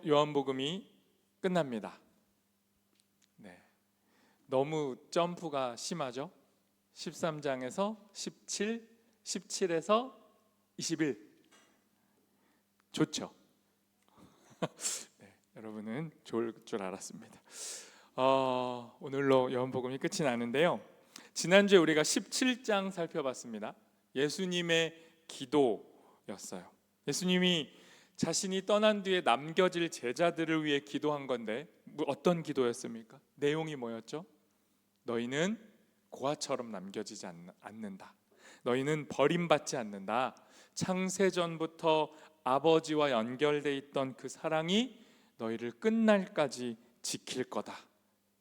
요한복음이 끝납니다. 네, 너무 점프가 심하죠? 13장에서 17, 17에서 21 좋죠? 네, 여러분은 좋을 줄 알았습니다. 오늘로 요한복음이 끝이 나는데요, 지난주에 우리가 17장 살펴봤습니다. 예수님의 기도였어요. 예수님이 자신이 떠난 뒤에 남겨질 제자들을 위해 기도한 건데 어떤 기도였습니까? 내용이 뭐였죠? 너희는 고아처럼 남겨지지 않는다. 너희는 버림받지 않는다. 창세전부터 아버지와 연결돼 있던 그 사랑이 너희를 끝날까지 지킬 거다.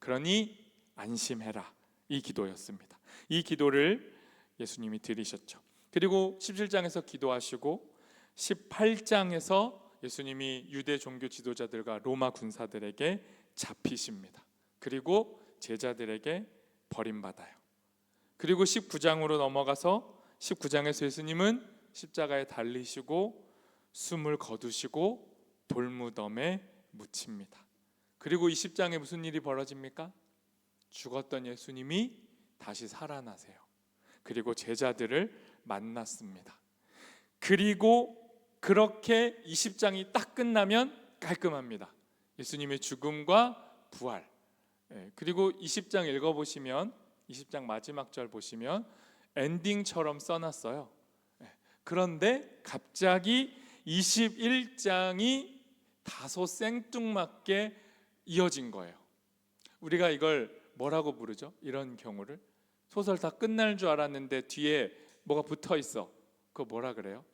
그러니 안심해라. 이 기도였습니다. 이 기도를 예수님이 드리셨죠. 그리고 17장에서 기도하시고 18장에서 예수님이 유대 종교 지도자들과 로마 군사들에게 잡히십니다. 그리고 제자들에게 버림받아요. 그리고 19장으로 넘어가서 19장에서 예수님은 십자가에 달리시고 숨을 거두시고 돌무덤에 묻힙니다. 그리고 20장에 무슨 일이 벌어집니까? 죽었던 예수님이 다시 살아나세요. 그리고 제자들을 만났습니다. 그리고 그렇게 20장이 딱 끝나면 깔끔합니다. 예수님의 죽음과 부활. 그리고 20장 읽어보시면 20장 마지막 절 보시면 엔딩처럼 써놨어요. 그런데 갑자기 21장이 다소 생뚱맞게 이어진 거예요. 우리가 이걸 뭐라고 부르죠? 이런 경우를 소설 다 끝날 줄 알았는데 뒤에 뭐가 붙어 있어. 그거 뭐라 그래요?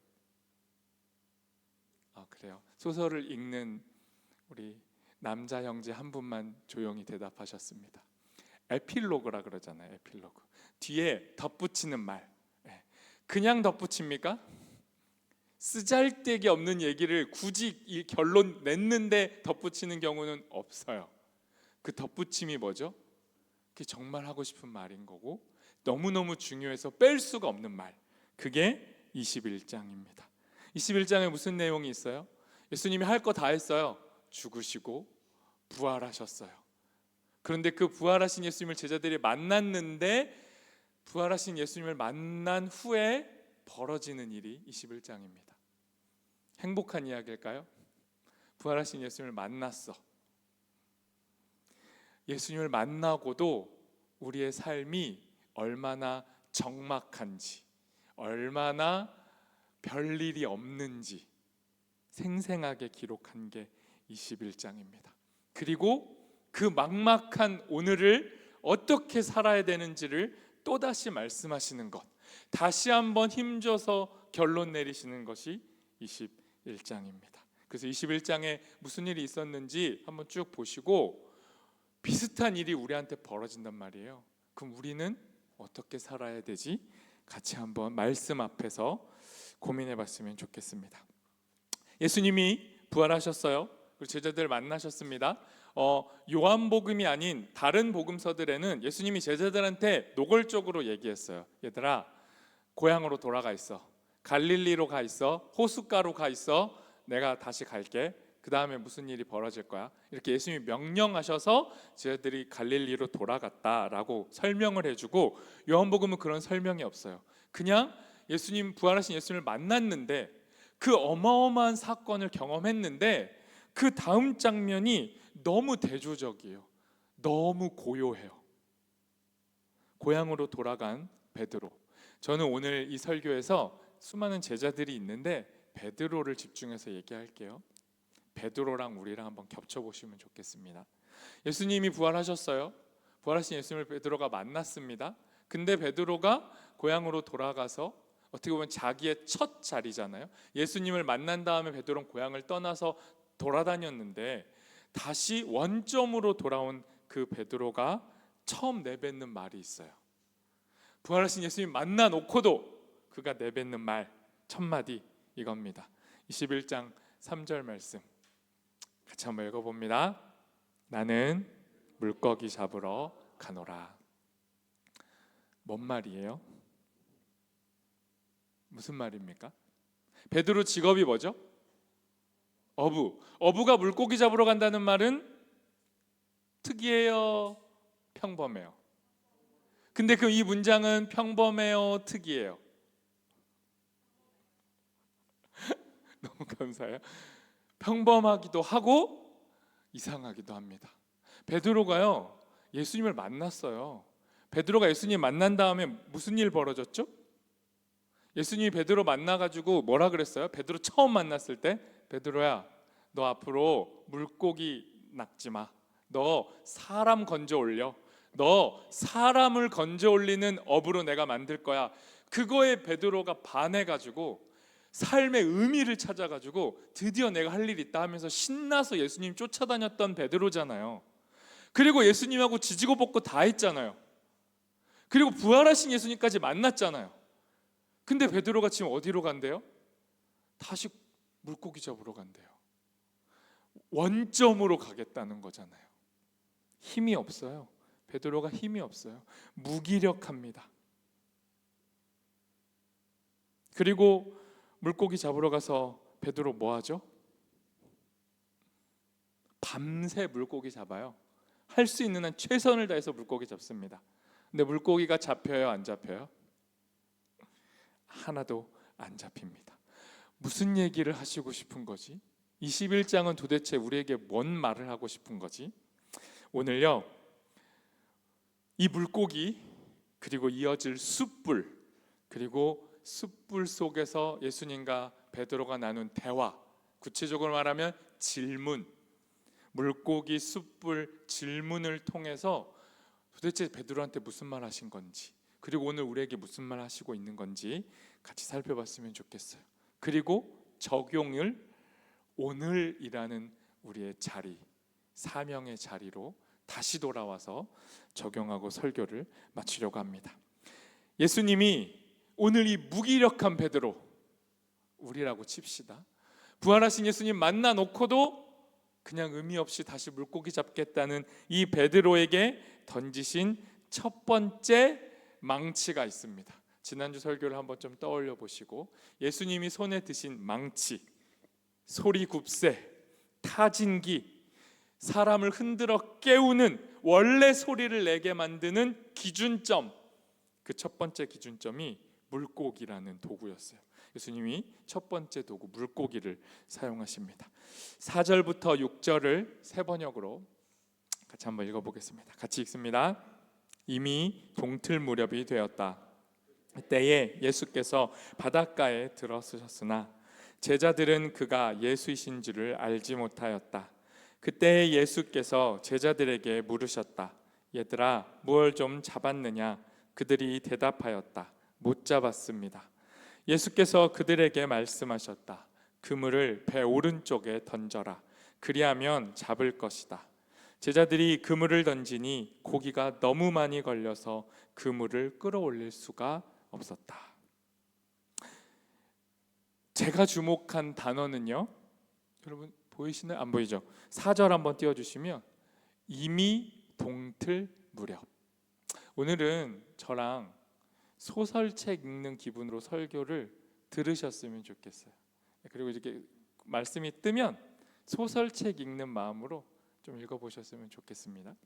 그래요. 소설을 읽는 우리 남자 형제 한 분만 조용히 대답하셨습니다. 에필로그라 그러잖아요. 에필로그. 뒤에 덧붙이는 말. 그냥 덧붙입니까? 쓰잘데기 없는 얘기를 굳이 이 결론 냈는데 덧붙이는 경우는 없어요. 그 덧붙임이 뭐죠? 그게 정말 하고 싶은 말인 거고 너무너무 중요해서 뺄 수가 없는 말. 그게 21장입니다. 21장에 무슨 내용이 있어요? 예수님이 할 거 다 했어요. 죽으시고 부활하셨어요. 그런데 그 부활하신 예수님을 제자들이 만났는데 부활하신 예수님을 만난 후에 벌어지는 일이 21장입니다. 행복한 이야기일까요? 부활하신 예수님을 만났어. 예수님을 만나고도 우리의 삶이 얼마나 적막한지, 얼마나 별일이 없는지 생생하게 기록한 게 21장입니다. 그리고 그 막막한 오늘을 어떻게 살아야 되는지를 또다시 말씀하시는 것, 다시 한번 힘줘서 결론 내리시는 것이 21장입니다. 그래서 21장에 무슨 일이 있었는지 한번 쭉 보시고 비슷한 일이 우리한테 벌어진단 말이에요. 그럼 우리는 어떻게 살아야 되지? 같이 한번 말씀 앞에서 고민해 봤으면 좋겠습니다. 예수님이 부활하셨어요. 그리고 제자들 만나셨습니다. 요한복음이 아닌 다른 복음서들에는 예수님이 제자들한테 노골적으로 얘기했어요. 얘들아, 고향으로 돌아가 있어. 갈릴리로 가 있어. 호숫가로 가 있어. 내가 다시 갈게. 그 다음에 무슨 일이 벌어질 거야. 이렇게 예수님이 명령하셔서 제자들이 갈릴리로 돌아갔다라고 설명을 해주고, 요한복음은 그런 설명이 없어요. 그냥 예수님, 부활하신 예수님을 만났는데 그 어마어마한 사건을 경험했는데 그 다음 장면이 너무 대조적이에요. 너무 고요해요. 고향으로 돌아간 베드로. 저는 오늘 이 설교에서 수많은 제자들이 있는데 베드로를 집중해서 얘기할게요. 베드로랑 우리랑 한번 겹쳐보시면 좋겠습니다. 예수님이 부활하셨어요. 부활하신 예수님을 베드로가 만났습니다. 근데 베드로가 고향으로 돌아가서 어떻게 보면 자기의 첫 자리잖아요. 예수님을 만난 다음에 베드로는 고향을 떠나서 돌아다녔는데 다시 원점으로 돌아온 그 베드로가 처음 내뱉는 말이 있어요. 부활하신 예수님 만나 놓고도 그가 내뱉는 말 첫마디 이겁니다. 21장 3절 말씀 같이 한번 읽어봅니다. 나는 물고기 잡으러 가노라. 뭔 말이에요? 무슨 말입니까? 베드로 직업이 뭐죠? 어부가 물고기 잡으러 간다는 말은 특이해요, 평범해요? 근데 이 문장은 평범해요, 특이해요? 너무 감사해요. 평범하기도 하고 이상하기도 합니다. 베드로가요, 예수님을 만났어요. 베드로가 예수님 만난 다음에 무슨 일 벌어졌죠? 예수님이 베드로 만나가지고 뭐라 그랬어요? 베드로 처음 만났을 때, 베드로야, 너 앞으로 물고기 낚지 마. 너 사람 건져 올려. 너 사람을 건져 올리는 어부로 내가 만들 거야. 그거에 베드로가 반해가지고 삶의 의미를 찾아가지고 드디어 내가 할 일이 있다 하면서 신나서 예수님 쫓아다녔던 베드로잖아요. 그리고 예수님하고 지지고 볶고 다 했잖아요. 그리고 부활하신 예수님까지 만났잖아요. 근데 베드로가 지금 어디로 간대요? 다시 물고기 잡으러 간대요. 원점으로 가겠다는 거잖아요. 힘이 없어요. 베드로가 힘이 없어요. 무기력합니다. 그리고 물고기 잡으러 가서 베드로 뭐 하죠? 밤새 물고기 잡아요. 할 수 있는 한 최선을 다해서 물고기 잡습니다. 근데 물고기가 잡혀요, 안 잡혀요? 하나도 안 잡힙니다. 무슨 얘기를 하시고 싶은 거지? 21장은 도대체 우리에게 뭔 말을 하고 싶은 거지? 오늘요, 이 물고기, 그리고 이어질 숯불, 그리고 숯불 속에서 예수님과 베드로가 나눈 대화, 구체적으로 말하면 질문, 물고기, 숯불, 질문을 통해서 도대체 베드로한테 무슨 말 하신 건지, 그리고 오늘 우리에게 무슨 말 하시고 있는 건지 같이 살펴봤으면 좋겠어요. 그리고 적용을 오늘이라는 우리의 자리, 사명의 자리로 다시 돌아와서 적용하고 설교를 마치려고 합니다. 예수님이 오늘 이 무기력한 베드로, 우리라고 칩시다. 부활하신 예수님 만나 놓고도 그냥 의미 없이 다시 물고기 잡겠다는 이 베드로에게 던지신 첫 번째 망치가 있습니다. 지난주 설교를 한번 좀 떠올려 보시고, 예수님이 손에 드신 망치, 소리굽새, 타진기, 사람을 흔들어 깨우는, 원래 소리를 내게 만드는 기준점, 그 첫 번째 기준점이 물고기라는 도구였어요. 예수님이 첫 번째 도구 물고기를 사용하십니다. 4절부터 6절을 세 번역으로 같이 한번 읽어보겠습니다. 같이 읽습니다. 이미 동틀 무렵이 되었다. 그때에 예수께서 바닷가에 들어서셨으나 제자들은 그가 예수이신 줄을 알지 못하였다. 그때 예수께서 제자들에게 물으셨다. 얘들아, 무엇 좀 잡았느냐? 그들이 대답하였다. 못 잡았습니다. 예수께서 그들에게 말씀하셨다. 그물을 배 오른쪽에 던져라. 그리하면 잡을 것이다. 제자들이 그물을 던지니 고기가 너무 많이 걸려서 그물을 끌어올릴 수가 없었다. 제가 주목한 단어는요, 여러분 보이시나요? 안 보이죠? 4절 한번 띄워주시면 이미 동틀 무렵. 오늘은 저랑 소설책 읽는 기분으로 설교를 들으셨으면 좋겠어요. 그리고 이렇게 말씀이 뜨면 소설책 읽는 마음으로 좀 읽어보셨으면 좋겠습니다.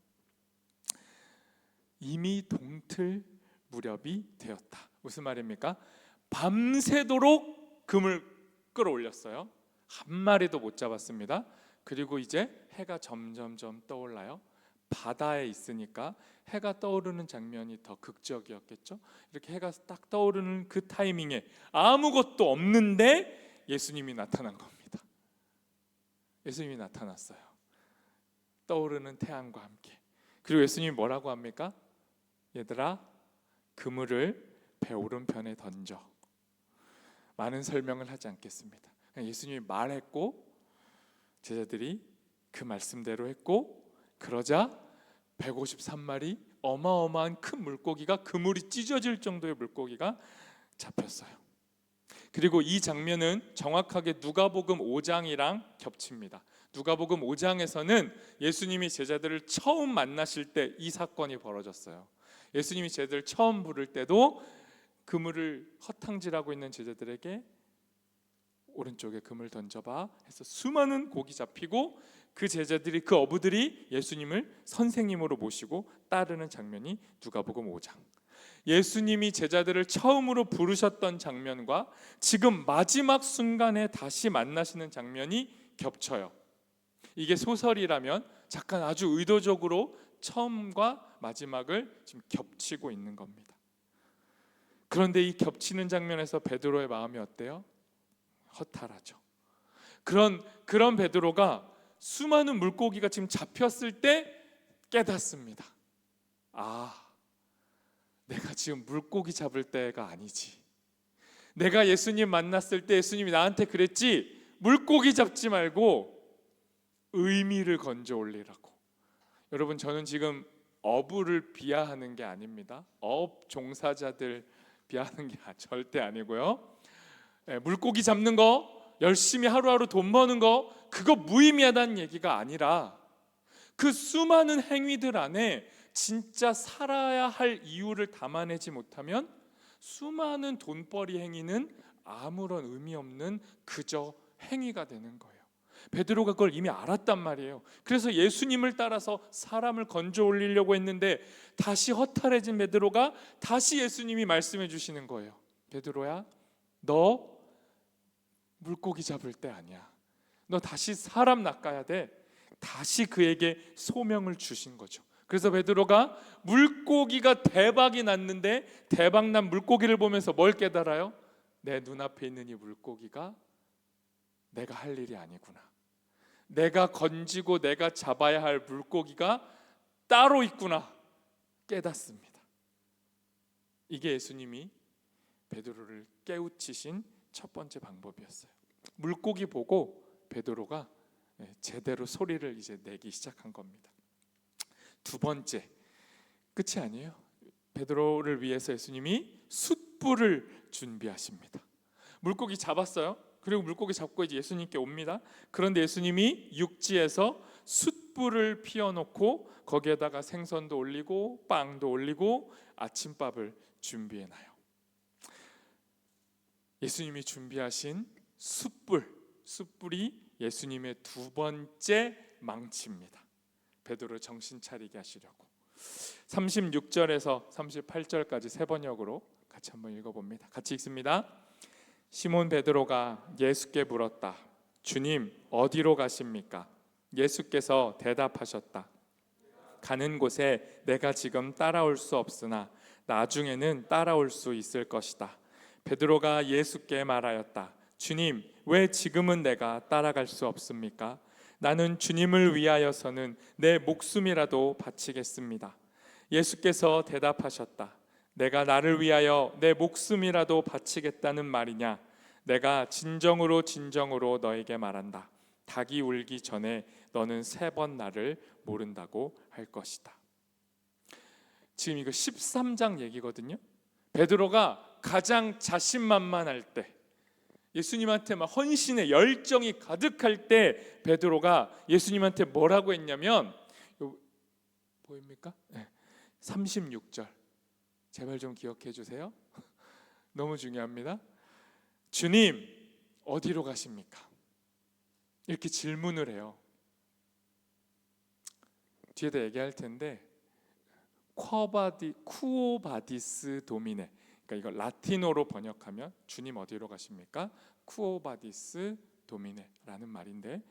이미 동틀 무렵이 되었다. 무슨 말입니까? 밤새도록 금을 끌어올렸어요. 한 마리도 못 잡았습니다. 그리고 이제 해가 점점점 떠올라요. 바다에 있으니까 해가 떠오르는 장면이 더 극적이었겠죠. 이렇게 해가 딱 떠오르는 그 타이밍에 아무것도 없는데 예수님이 나타난 겁니다. 예수님이 나타났어요. 떠오르는 태양과 함께. 그리고 예수님이 뭐라고 합니까? 얘들아, 그물을 배 오른편에 던져. 많은 설명을 하지 않겠습니다. 예수님이 말했고 제자들이 그 말씀대로 했고, 그러자 153마리 어마어마한 큰 물고기가, 그물이 찢어질 정도의 물고기가 잡혔어요. 그리고 이 장면은 정확하게 누가복음 5장이랑 겹칩니다. 누가복음 5장에서는 예수님이 제자들을 처음 만나실 때 이 사건이 벌어졌어요. 예수님이 제자들을 처음 부를 때도 그물을 허탕질하고 있는 제자들에게 오른쪽에 금을 던져봐 해서 수많은 곡이 잡히고 그 제자들이, 그 어부들이 예수님을 선생님으로 모시고 따르는 장면이 누가복음 5장. 예수님이 제자들을 처음으로 부르셨던 장면과 지금 마지막 순간에 다시 만나시는 장면이 겹쳐요. 이게 소설이라면 작가는 아주 의도적으로 처음과 마지막을 지금 겹치고 있는 겁니다. 그런데 이 겹치는 장면에서 베드로의 마음이 어때요? 허탈하죠. 그런 베드로가 수많은 물고기가 지금 잡혔을 때 깨닫습니다. 아, 내가 지금 물고기 잡을 때가 아니지. 내가 예수님 만났을 때 예수님이 나한테 그랬지, 물고기 잡지 말고 의미를 건져 올리라고. 여러분, 저는 지금 어부를 비하하는 게 아닙니다. 어업 종사자들 비하하는 게 절대 아니고요. 물고기 잡는 거, 열심히 하루하루 돈 버는 거, 그거 무의미하다는 얘기가 아니라 그 수많은 행위들 안에 진짜 살아야 할 이유를 담아내지 못하면 수많은 돈벌이 행위는 아무런 의미 없는 그저 행위가 되는 거예요. 베드로가 그걸 이미 알았단 말이에요. 그래서 예수님을 따라서 사람을 건져 올리려고 했는데 다시 허탈해진 베드로가 다시 예수님이 말씀해 주시는 거예요. 베드로야, 너 물고기 잡을 때 아니야. 너 다시 사람 낚아야 돼. 다시 그에게 소명을 주신 거죠. 그래서 베드로가 물고기가 대박이 났는데 대박난 물고기를 보면서 뭘 깨달아요? 내 눈앞에 있는 이 물고기가 내가 할 일이 아니구나. 내가 건지고 내가 잡아야 할 물고기가 따로 있구나 깨닫습니다. 이게 예수님이 베드로를 깨우치신 첫 번째 방법이었어요. 물고기 보고 베드로가 제대로 소리를 이제 내기 시작한 겁니다. 두 번째, 끝이 아니에요. 베드로를 위해서 예수님이 숯불을 준비하십니다. 물고기 잡았어요. 그리고 물고기 잡고 이제 예수님께 옵니다. 그런데 예수님이 육지에서 숯불을 피워놓고 거기에다가 생선도 올리고 빵도 올리고 아침밥을 준비해놔요. 예수님이 준비하신 숯불이 예수님의 두 번째 망치입니다. 베드로 정신 차리게 하시려고. 36절에서 38절까지 세 번역으로 같이 한번 읽어봅니다. 같이 읽습니다. 시몬 베드로가 예수께 물었다. 주님, 어디로 가십니까? 예수께서 대답하셨다. 가는 곳에 내가 지금 따라올 수 없으나 나중에는 따라올 수 있을 것이다. 베드로가 예수께 말하였다. 주님, 왜 지금은 내가 따라갈 수 없습니까? 나는 주님을 위하여서는 내 목숨이라도 바치겠습니다. 예수께서 대답하셨다. 내가 나를 위하여 내 목숨이라도 바치겠다는 말이냐? 내가 진정으로 너에게 말한다. 닭이 울기 전에 너는 3번 나를 모른다고 할 것이다. 지금 이거 13장 얘기거든요. 베드로가 가장 자신만만할 때, 예수님한테 막 헌신의 열정이 가득할 때 베드로가 예수님한테 뭐라고 했냐면, 보입니까? 36절 제발 좀 기억해 주세요. 너무 중요합니다. 주님, 어디로 가십니까? 이렇게 질문을 해요. 뒤에다 얘기할 텐데 쿠오바디스 도미네, 그러니까 이거 라틴어로 번역하면 주님 어디로 가십니까? 쿠오바디스 도미네라는 말인데,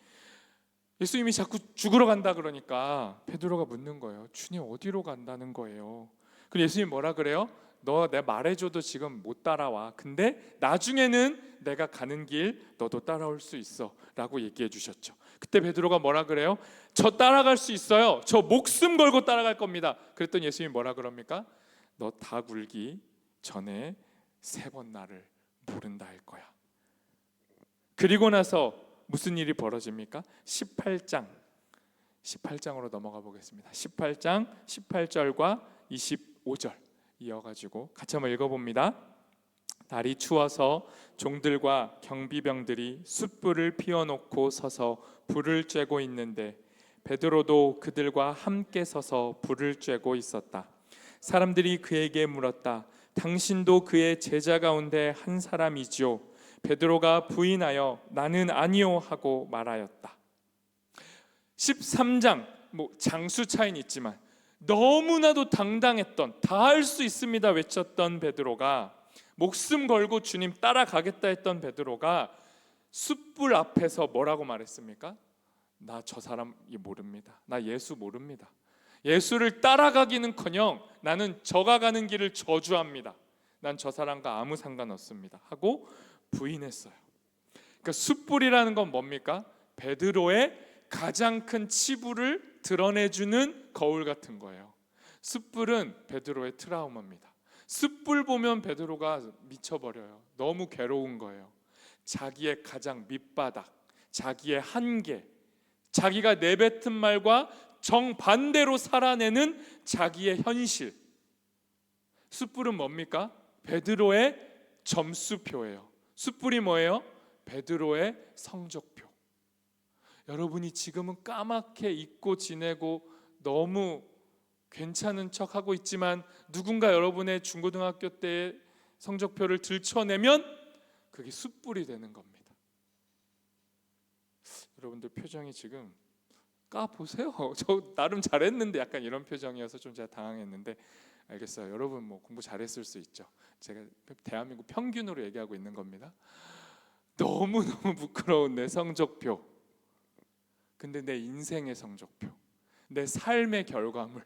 예수님이 자꾸 죽으러 간다 그러니까 베드로가 묻는 거예요. 주님 어디로 간다는 거예요? 그리고 예수님 뭐라 그래요? 너 내 말해줘도 지금 못 따라와. 근데 나중에는 내가 가는 길 너도 따라올 수 있어 라고 얘기해 주셨죠. 그때 베드로가 뭐라 그래요? 저 따라갈 수 있어요. 저 목숨 걸고 따라갈 겁니다. 그랬더니 예수님이 뭐라 그럽니까? 너 닭 울기 전에 3번 나를 모른다 할 거야. 그리고 나서 무슨 일이 벌어집니까? 18장으로 넘어가 보겠습니다. 18장 18절과 25절 이어가지고 같이 한번 읽어봅니다. 날이 추워서 종들과 경비병들이 숯불을 피워놓고 서서 불을 쬐고 있는데 베드로도 그들과 함께 서서 불을 쬐고 있었다. 사람들이 그에게 물었다. 당신도 그의 제자 가운데 한 사람이지요? 베드로가 부인하여 나는 아니요 하고 말하였다. 13장 장수 차이는 있지만 너무나도 당당했던, 다 할 수 있습니다 외쳤던 베드로가, 목숨 걸고 주님 따라가겠다 했던 베드로가 숯불 앞에서 뭐라고 말했습니까? 나 저 사람 모릅니다. 나 예수 모릅니다. 예수를 따라가기는커녕 나는 저가 가는 길을 저주합니다. 난 저 사람과 아무 상관없습니다 하고 부인했어요. 그러니까 숯불이라는 건 뭡니까? 베드로의 가장 큰 치부를 드러내주는 거울 같은 거예요. 숯불은 베드로의 트라우마입니다. 숯불 보면 베드로가 미쳐버려요. 너무 괴로운 거예요. 자기의 가장 밑바닥, 자기의 한계, 자기가 내뱉은 말과 정반대로 살아내는 자기의 현실. 숯불은 뭡니까? 베드로의 점수표예요. 숯불이 뭐예요? 베드로의 성적표. 여러분이 지금은 까맣게 잊고 지내고 너무 괜찮은 척하고 있지만 누군가 여러분의 중고등학교 때의 성적표를 들춰내면 그게 숯불이 되는 겁니다. 여러분들 표정이 지금 까보세요. 저 나름 잘했는데 약간 이런 표정이어서 좀 제가 당황했는데 알겠어요. 여러분 공부 잘했을 수 있죠. 제가 대한민국 평균으로 얘기하고 있는 겁니다. 너무너무 부끄러운 내 성적표. 근데 내 인생의 성적표, 내 삶의 결과물,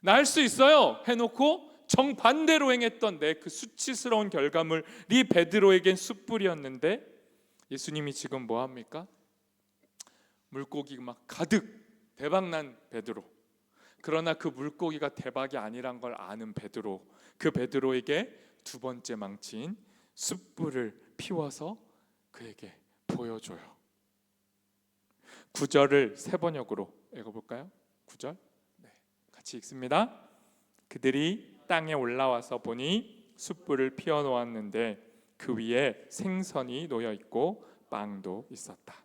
나 할 수 있어요 해놓고 정반대로 행했던 내 그 수치스러운 결과물이 베드로에겐 숯불이었는데, 예수님이 지금 뭐 합니까? 물고기 막 가득 대박난 베드로, 그러나 그 물고기가 대박이 아니란 걸 아는 베드로, 그 베드로에게 두 번째 망치인 숯불을 피워서 그에게 보여줘요. 9절을 세 번역으로 읽어볼까요? 9절 같이 읽습니다. 그들이 땅에 올라와서 보니 숯불을 피워놓았는데 그 위에 생선이 놓여있고 빵도 있었다.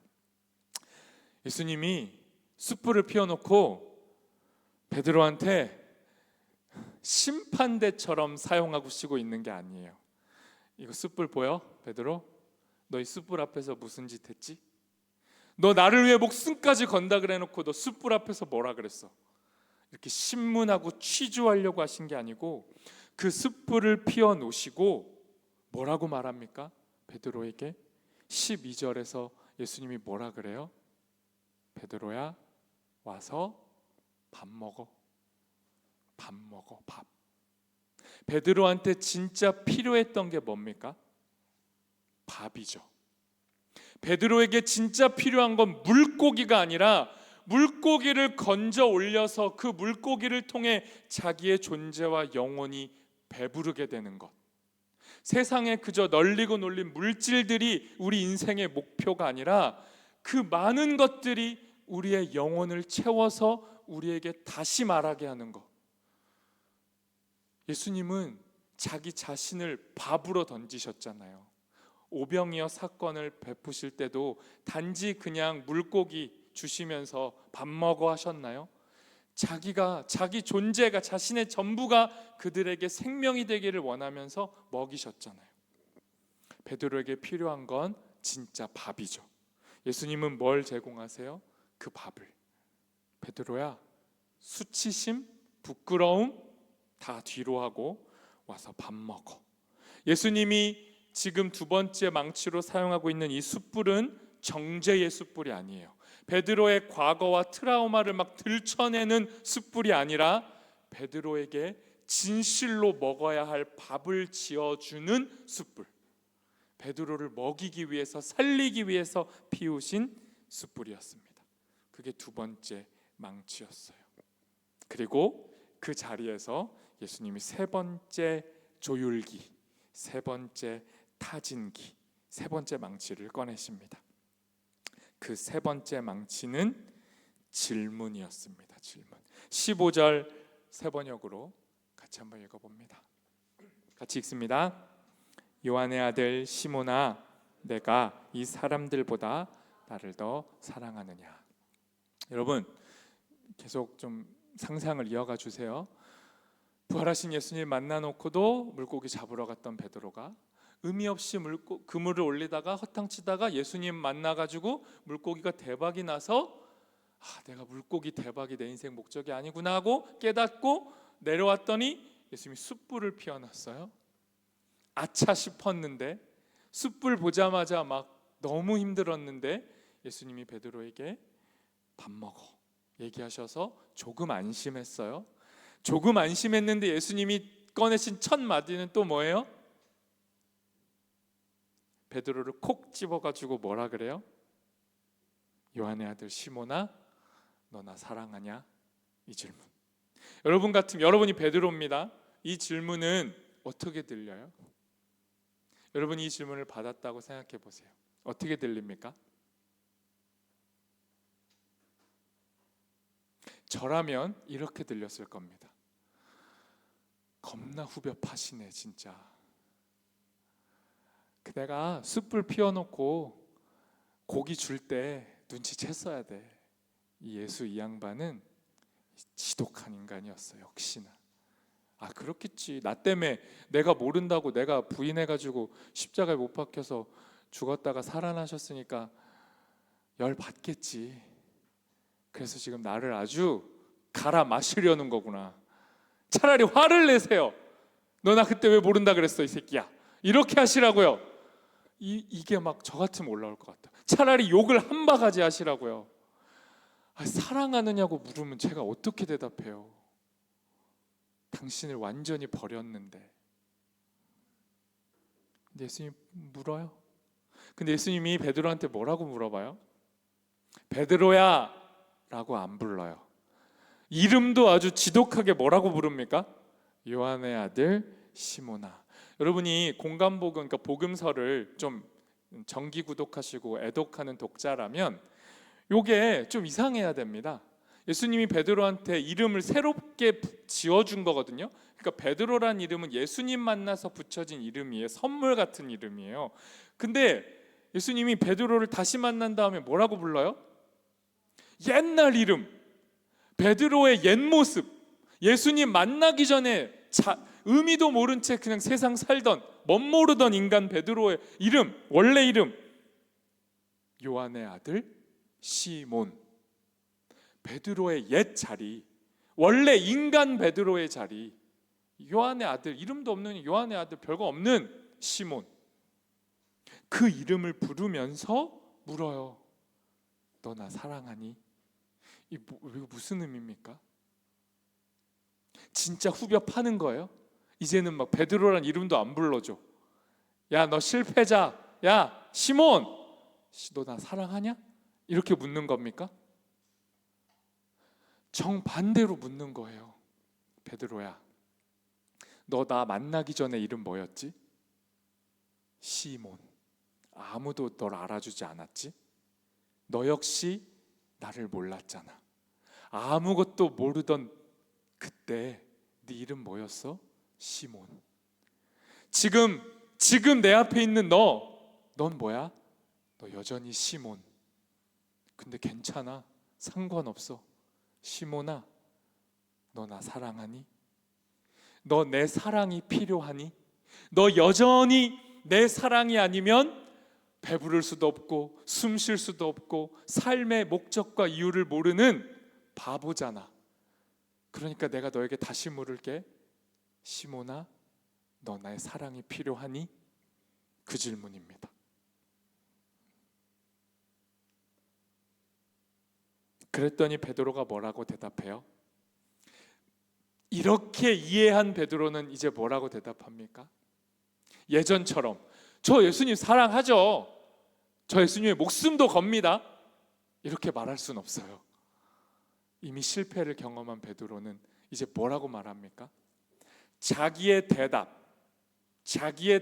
예수님이 숯불을 피워놓고 베드로한테 심판대처럼 사용하고 쓰고 있는 게 아니에요. 이거 숯불 보여? 베드로? 너 이 숯불 앞에서 무슨 짓 했지? 너 나를 위해 목숨까지 건다 그래놓고 너 숯불 앞에서 뭐라 그랬어? 이렇게 신문하고 취조하려고 하신 게 아니고 그 숯불을 피워놓으시고 뭐라고 말합니까? 베드로에게 12절에서 예수님이 뭐라 그래요? 베드로야 와서 밥 먹어. 밥 먹어. 밥. 베드로한테 진짜 필요했던 게 뭡니까? 밥이죠. 베드로에게 진짜 필요한 건 물고기가 아니라 물고기를 건져 올려서 그 물고기를 통해 자기의 존재와 영혼이 배부르게 되는 것. 세상에 그저 널리고 놀린 물질들이 우리 인생의 목표가 아니라 그 많은 것들이 우리의 영혼을 채워서 우리에게 다시 말하게 하는 것. 예수님은 자기 자신을 밥으로 던지셨잖아요. 오병이어 사건을 베푸실 때도 단지 그냥 물고기 주시면서 밥 먹어 하셨나요? 자기 존재가, 자신의 전부가 그들에게 생명이 되기를 원하면서 먹이셨잖아요. 베드로에게 필요한 건 진짜 밥이죠. 예수님은 뭘 제공하세요? 그 밥을. 베드로야, 수치심, 부끄러움 다 뒤로 하고 와서 밥 먹어. 예수님이 지금 두 번째 망치로 사용하고 있는 이 숯불은 정죄의 숯불이 아니에요. 베드로의 과거와 트라우마를 막 들춰내는 숯불이 아니라 베드로에게 진실로 먹어야 할 밥을 지어주는 숯불. 베드로를 먹이기 위해서, 살리기 위해서 피우신 숯불이었습니다. 그게 두 번째 망치였어요. 그리고 그 자리에서 예수님이 세 번째 조율기, 세 번째 타진기, 세 번째 망치를 꺼내십니다. 그 세 번째 망치는 질문이었습니다. 질문. 15절 세 번역으로 같이 한번 읽어봅니다. 같이 읽습니다. 요한의 아들 시몬아, 내가 이 사람들보다 나를 더 사랑하느냐. 여러분 계속 좀 상상을 이어가 주세요. 부활하신 예수님 만나놓고도 물고기 잡으러 갔던 베드로가 의미 없이 그물을 올리다가 허탕치다가 예수님 만나가지고 물고기가 대박이 나서 내가 물고기 대박이 내 인생 목적이 아니구나 하고 깨닫고 내려왔더니 예수님이 숯불을 피워놨어요. 아차 싶었는데, 숯불 보자마자 막 너무 힘들었는데 예수님이 베드로에게 밥 먹어 얘기하셔서 조금 안심했어요. 조금 안심했는데 예수님이 꺼내신 첫 마디는 또 뭐예요? 베드로를 콕 집어가지고 뭐라 그래요? 요한의 아들 시몬아, 너 나 사랑하냐? 이 질문. 여러분 같으면, 여러분이 베드로입니다. 이 질문은 어떻게 들려요? 여러분이 이 질문을 받았다고 생각해 보세요. 어떻게 들립니까? 저라면 이렇게 들렸을 겁니다. 겁나 후벼 파시네 진짜. 내가 숯불 피워놓고 고기 줄 때 눈치챘어야 돼. 이 예수 이 양반은 지독한 인간이었어 역시나. 그렇겠지. 나 때문에, 내가 모른다고 내가 부인해가지고 십자가에 못 박혀서 죽었다가 살아나셨으니까 열 받겠지. 그래서 지금 나를 아주 갈아 마시려는 거구나. 차라리 화를 내세요. 너 나 그때 왜 모른다 그랬어 이 새끼야. 이렇게 하시라고요. 이게 막 저 같으면 올라올 것 같다. 차라리 욕을 한 바가지 하시라고요. 사랑하느냐고 물으면 제가 어떻게 대답해요? 당신을 완전히 버렸는데. 근데 예수님 물어요. 근데 예수님이 베드로한테 뭐라고 물어봐요? 베드로야 라고 안 불러요. 이름도 아주 지독하게 뭐라고 부릅니까? 요한의 아들 시몬아. 여러분이 공간복음, 그러니까 복음서를 좀 정기 구독하시고 애독하는 독자라면 요게 좀 이상해야 됩니다. 예수님이 베드로한테 이름을 새롭게 지어준 거거든요. 그러니까 베드로란 이름은 예수님 만나서 붙여진 이름이에요. 선물 같은 이름이에요. 근데 예수님이 베드로를 다시 만난 다음에 뭐라고 불러요? 옛날 이름, 베드로의 옛 모습, 예수님 만나기 전에 의미도 모른 채 그냥 세상 살던 멋모르던 인간 베드로의 이름, 원래 이름 요한의 아들 시몬. 베드로의 옛 자리, 원래 인간 베드로의 자리, 요한의 아들, 이름도 없는 요한의 아들, 별거 없는 시몬. 그 이름을 부르면서 물어요. 너 나 사랑하니? 이거 무슨 의미입니까? 진짜 후벼 파는 거예요? 이제는 막 베드로란 이름도 안 불러줘. 야 너 실패자, 야 시몬, 너 나 사랑하냐? 이렇게 묻는 겁니까? 정반대로 묻는 거예요. 베드로야, 너 나 만나기 전에 이름 뭐였지? 시몬. 아무도 널 알아주지 않았지? 너 역시 나를 몰랐잖아. 아무것도 모르던 그때 네 이름 뭐였어? 시몬. 지금 내 앞에 있는 넌 뭐야? 너 여전히 시몬. 근데 괜찮아, 상관없어. 시몬아, 너 나 사랑하니? 너 내 사랑이 필요하니? 너 여전히 내 사랑이 아니면 배부를 수도 없고 숨 쉴 수도 없고 삶의 목적과 이유를 모르는 바보잖아. 그러니까 내가 너에게 다시 물을게. 시몬아, 너 나의 사랑이 필요하니? 그 질문입니다. 그랬더니 베드로가 뭐라고 대답해요? 이렇게 이해한 베드로는 이제 뭐라고 대답합니까? 예전처럼 저 예수님 사랑하죠. 저 예수님의 목숨도 겁니다. 이렇게 말할 수는 없어요. 이미 실패를 경험한 베드로는 이제 뭐라고 말합니까? 자기의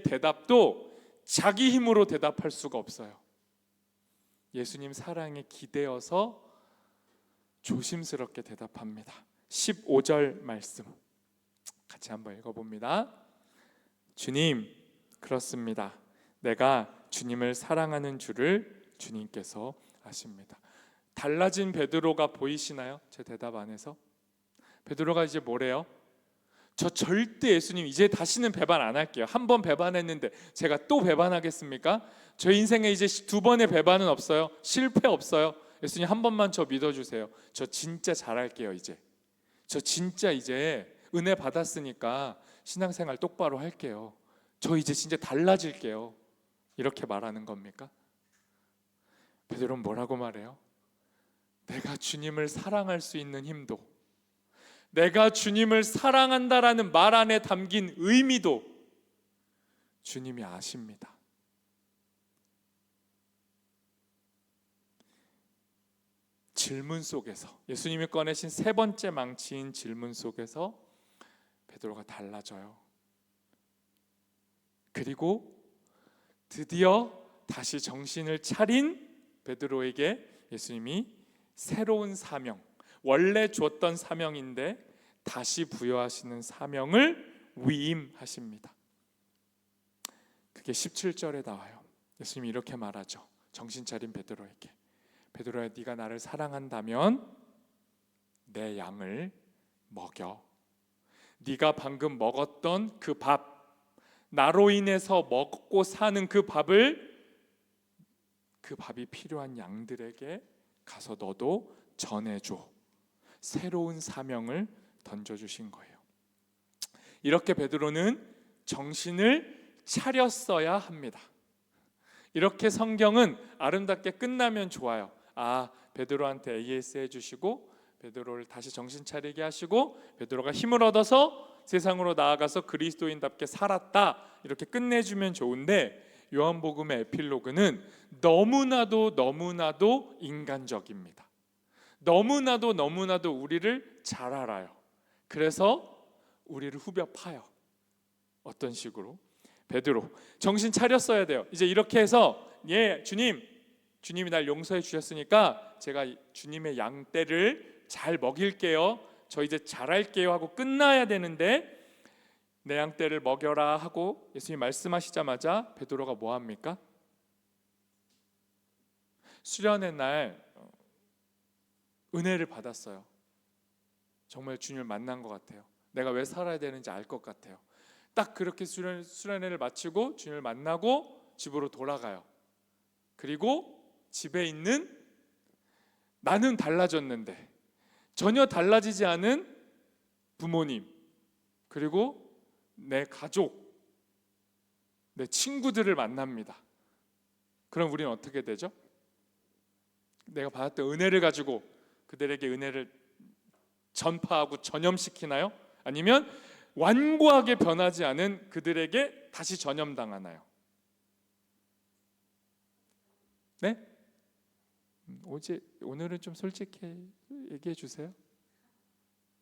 대답도 자기 힘으로 대답할 수가 없어요. 예수님 사랑에 기대어서 조심스럽게 대답합니다. 15절 말씀 같이 한번 읽어봅니다. 주님, 그렇습니다. 내가 주님을 사랑하는 줄을 주님께서 아십니다. 달라진 베드로가 보이시나요? 제 대답 안에서 베드로가 이제 뭐래요? 저 절대 예수님 이제 다시는 배반 안 할게요. 한 번 배반했는데 제가 또 배반하겠습니까? 저 인생에 이제 두 번의 배반은 없어요. 실패 없어요. 예수님 한 번만 저 믿어주세요. 저 진짜 잘할게요. 이제 저 진짜 이제 은혜 받았으니까 신앙생활 똑바로 할게요. 저 이제 진짜 달라질게요. 이렇게 말하는 겁니까? 베드로는 뭐라고 말해요? 내가 주님을 사랑할 수 있는 힘도, 내가 주님을 사랑한다라는 말 안에 담긴 의미도 주님이 아십니다. 질문 속에서, 예수님이 꺼내신 세 번째 망치인 질문 속에서 베드로가 달라져요. 그리고 드디어 다시 정신을 차린 베드로에게 예수님이 새로운 사명, 원래 주었던 사명인데 다시 부여하시는 사명을 위임하십니다. 그게 17절에 나와요. 예수님이 이렇게 말하죠. 정신 차린 베드로에게, 베드로야, 네가 나를 사랑한다면 내 양을 먹여. 네가 방금 먹었던 그 밥, 나로 인해서 먹고 사는 그 밥을, 그 밥이 필요한 양들에게 가서 너도 전해줘. 새로운 사명을 던져주신 거예요. 이렇게 베드로는 정신을 차렸어야 합니다. 이렇게 성경은 아름답게 끝나면 좋아요. 베드로한테 AS 해주시고 베드로를 다시 정신 차리게 하시고 베드로가 힘을 얻어서 세상으로 나아가서 그리스도인답게 살았다, 이렇게 끝내주면 좋은데, 요한복음의 에필로그는 너무나도 인간적입니다. 너무나도 우리를 잘 알아요. 그래서 우리를 후벼 파요. 어떤 식으로? 베드로, 정신 차렸어야 돼요. 이제 이렇게 해서, 주님이 날 용서해 주셨으니까 제가 주님의 양떼를 잘 먹일게요. 저 이제 잘할게요 하고 끝나야 되는데, 내 양떼를 먹여라 하고 예수님이 말씀하시자마자 베드로가 뭐 합니까? 수련의 날 은혜를 받았어요. 정말 주님을 만난 것 같아요. 내가 왜 살아야 되는지 알 것 같아요. 딱 그렇게 수련회를 마치고 주님을 만나고 집으로 돌아가요. 그리고 집에 있는 나는 달라졌는데 전혀 달라지지 않은 부모님, 그리고 내 가족, 내 친구들을 만납니다. 그럼 우리는 어떻게 되죠? 내가 받았던 은혜를 가지고 그들에게 은혜를 전파하고 전염시키나요? 아니면 완고하게 변하지 않은 그들에게 다시 전염당하나요? 네? 오늘은 좀 솔직히 얘기해 주세요.